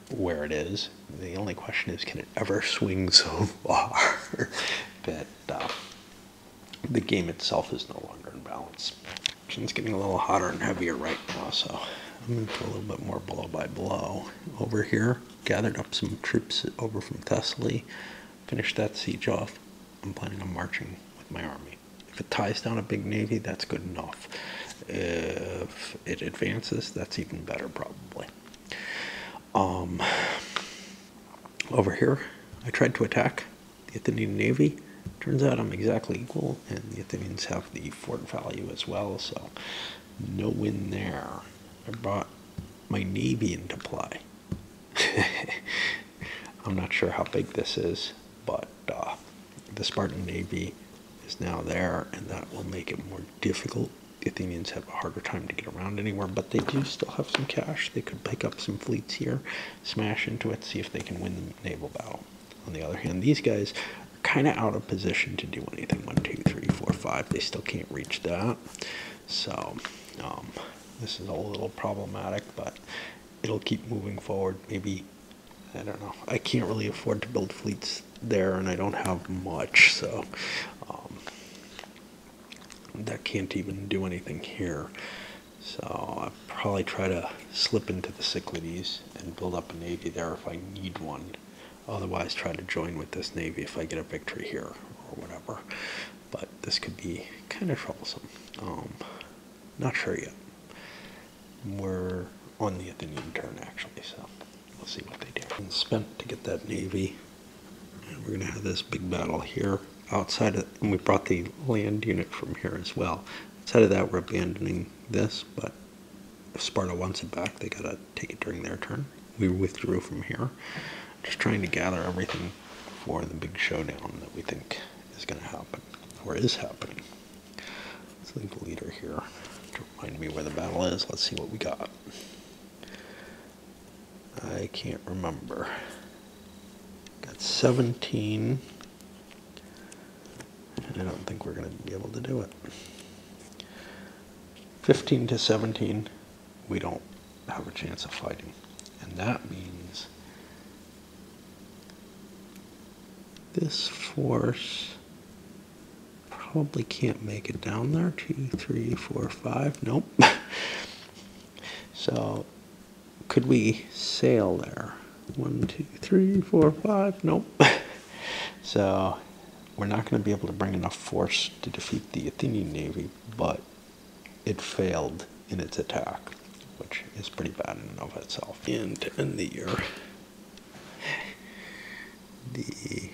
where it is. The only question is, can it ever swing so far that the game itself is no longer in balance? It's getting a little hotter and heavier right now, so I'm going to go a little bit more blow by blow. Over here, gathered up some troops over from Thessaly, finished that siege off. I'm planning on marching with my army. If it ties down a big navy, that's good enough. If it advances, that's even better, probably. Over here, I tried to attack the Athenian navy. Turns out I'm exactly equal, and the Athenians have the fort value as well, so no win there. I brought my navy into play. I'm not sure how big this is, but the Spartan navy is now there, and that will make it more difficult. The Athenians have a harder time to get around anywhere, but they do still have some cash. They could pick up some fleets here, smash into it, see if they can win the naval battle. On the other hand, these guys are kind of out of position to do anything. 1, 2, 3, 4, 5. They still can't reach that. So this is a little problematic, but it'll keep moving forward. Maybe, I don't know. I can't really afford to build fleets there, and I don't have much, so that can't even do anything here. So I'll probably try to slip into the Cyclades and build up a navy there if I need one. Otherwise, try to join with this navy if I get a victory here or whatever. But this could be kind of troublesome. Not sure yet. We're on the Athenian turn, actually, so we'll see what they do. And spent to get that navy, and we're going to have this big battle here. Outside of, and we brought the land unit from here as well. Outside of that, we're abandoning this, but if Sparta wants it back, they gotta take it during their turn. We withdrew from here, just trying to gather everything for the big showdown that we think is gonna happen, or is happening. Let's leave the leader here to remind me where the battle is. Let's see what we got. I can't remember. Got 17. I don't think we're going to be able to do it. 15 to 17, we don't have a chance of fighting. And that means this force probably can't make it down there. 2, 3, 4, 5. Nope. So could we sail there? 1, 2, 3, 4, 5. Nope. So we're not going to be able to bring enough force to defeat the Athenian navy, but it failed in its attack, which is pretty bad in and of itself. And to end the year, the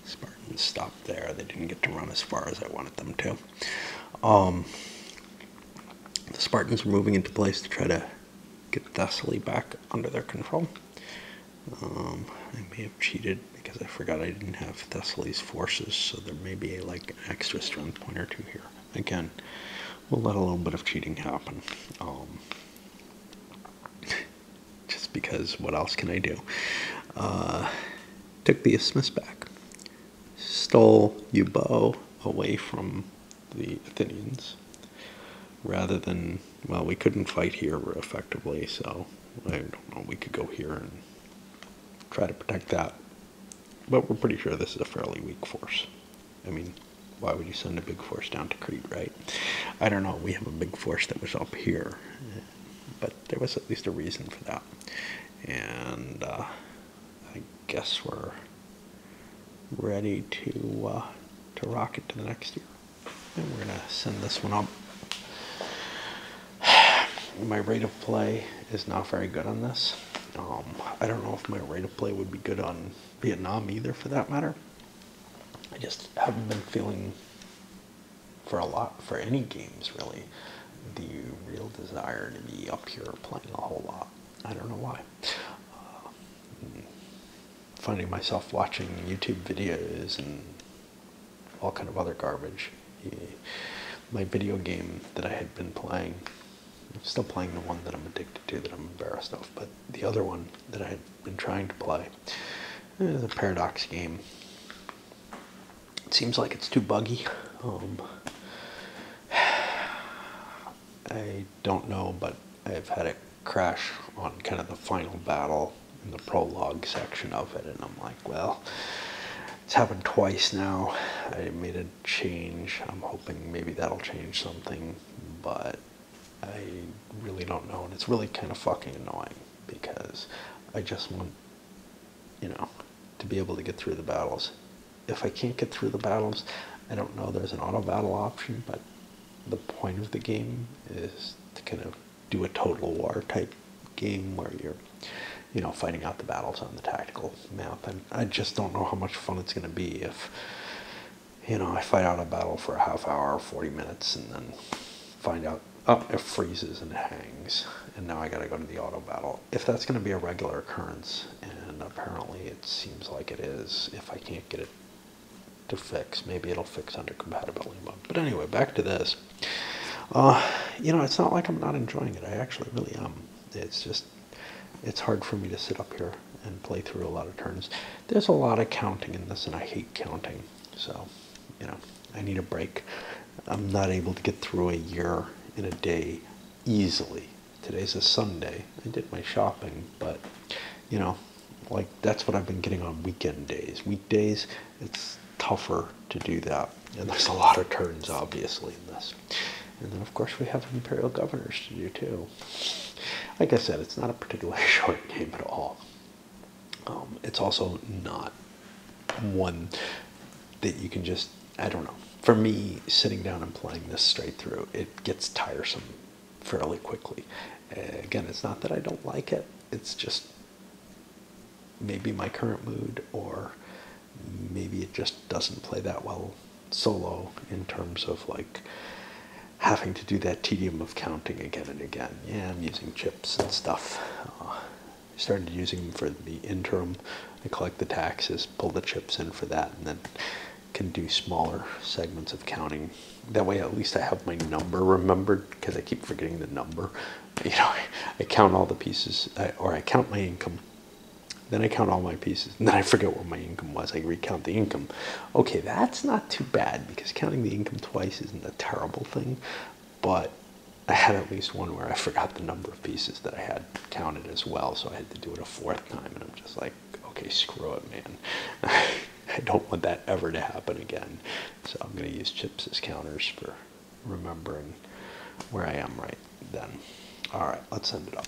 Spartans stopped there. They didn't get to run as far as I wanted them to. The Spartans are moving into place to try to get Thessaly back under their control. I may have cheated because I forgot I didn't have Thessaly's forces, so there may be like an extra strength point or two here. Again, we'll let a little bit of cheating happen. Just because, what else can I do? Took the isthmus back. Stole Euboea away from the Athenians. Rather than, well, we couldn't fight here effectively, so I don't know, we could go here and try to protect that. But we're pretty sure this is a fairly weak force. I mean, why would you send a big force down to Crete, right? I don't know. We have a big force that was up here, but there was at least a reason for that. And I guess we're ready to rock it to the next year. And we're going to send this one up. My rate of play is not very good on this. I don't know if my rate of play would be good on Vietnam either, for that matter. I just haven't been feeling for any games really, the real desire to be up here playing a whole lot. I don't know why. Finding myself watching YouTube videos and all kind of other garbage. My video game that I had been playing, I'm still playing the one that I'm addicted to, that I'm embarrassed of, but the other one that I had been trying to play is a Paradox game. It seems like it's too buggy. I don't know, but I've had it crash on kind of the final battle in the prologue section of it, and I'm like, well, it's happened twice now. I made a change. I'm hoping maybe that'll change something, but I really don't know, and it's really kind of fucking annoying because I just want, to be able to get through the battles if I can't get through the battles, I don't know there's an auto battle option, but the point of the game is to kind of do a total war type game where you're, you know, fighting out the battles on the tactical map. And I just don't know how much fun it's going to be if, you know, I fight out a battle for a half hour or 40 minutes and then find out, oh, it freezes and it hangs, and now I got to go to the auto battle. If that's going to be a regular occurrence, and apparently it seems like it is, if I can't get it to fix, maybe it'll fix under compatibility mode. But anyway, back to this. You know, it's not like I'm not enjoying it. I actually really am. It's just, it's hard for me to sit up here and play through a lot of turns. There's a lot of counting in this, and I hate counting. So, you know, I need a break. I'm not able to get through a year in a day easily. Today's a Sunday. I did my shopping, but, you know, like, that's what I've been getting on weekend days. Weekdays, it's tougher to do that. And there's a lot of turns, obviously, in this. And then, of course, we have Imperial Governors to do, too. Like I said, it's not a particularly short game at all. It's also not one that you can just, I don't know. For me, sitting down and playing this straight through, it gets tiresome fairly quickly. Again, it's not that I don't like it. It's just maybe my current mood, or maybe it just doesn't play that well solo in terms of, like, having to do that tedium of counting again and again. Yeah, I'm using chips and stuff. I started using them for the interim. I collect the taxes, pull the chips in for that, and then can do smaller segments of counting. That way at least I have my number remembered, because I keep forgetting the number. You know, I count all the pieces, or I count my income, then I count all my pieces, and then I forget what my income was. I recount the income. Okay, that's not too bad, because counting the income twice isn't a terrible thing, but I had at least one where I forgot the number of pieces that I had counted as well, so I had to do it a fourth time, and I'm just like, okay, screw it, man. I don't want that ever to happen again. So I'm going to use chips as counters for remembering where I am right then. All right, let's send it up.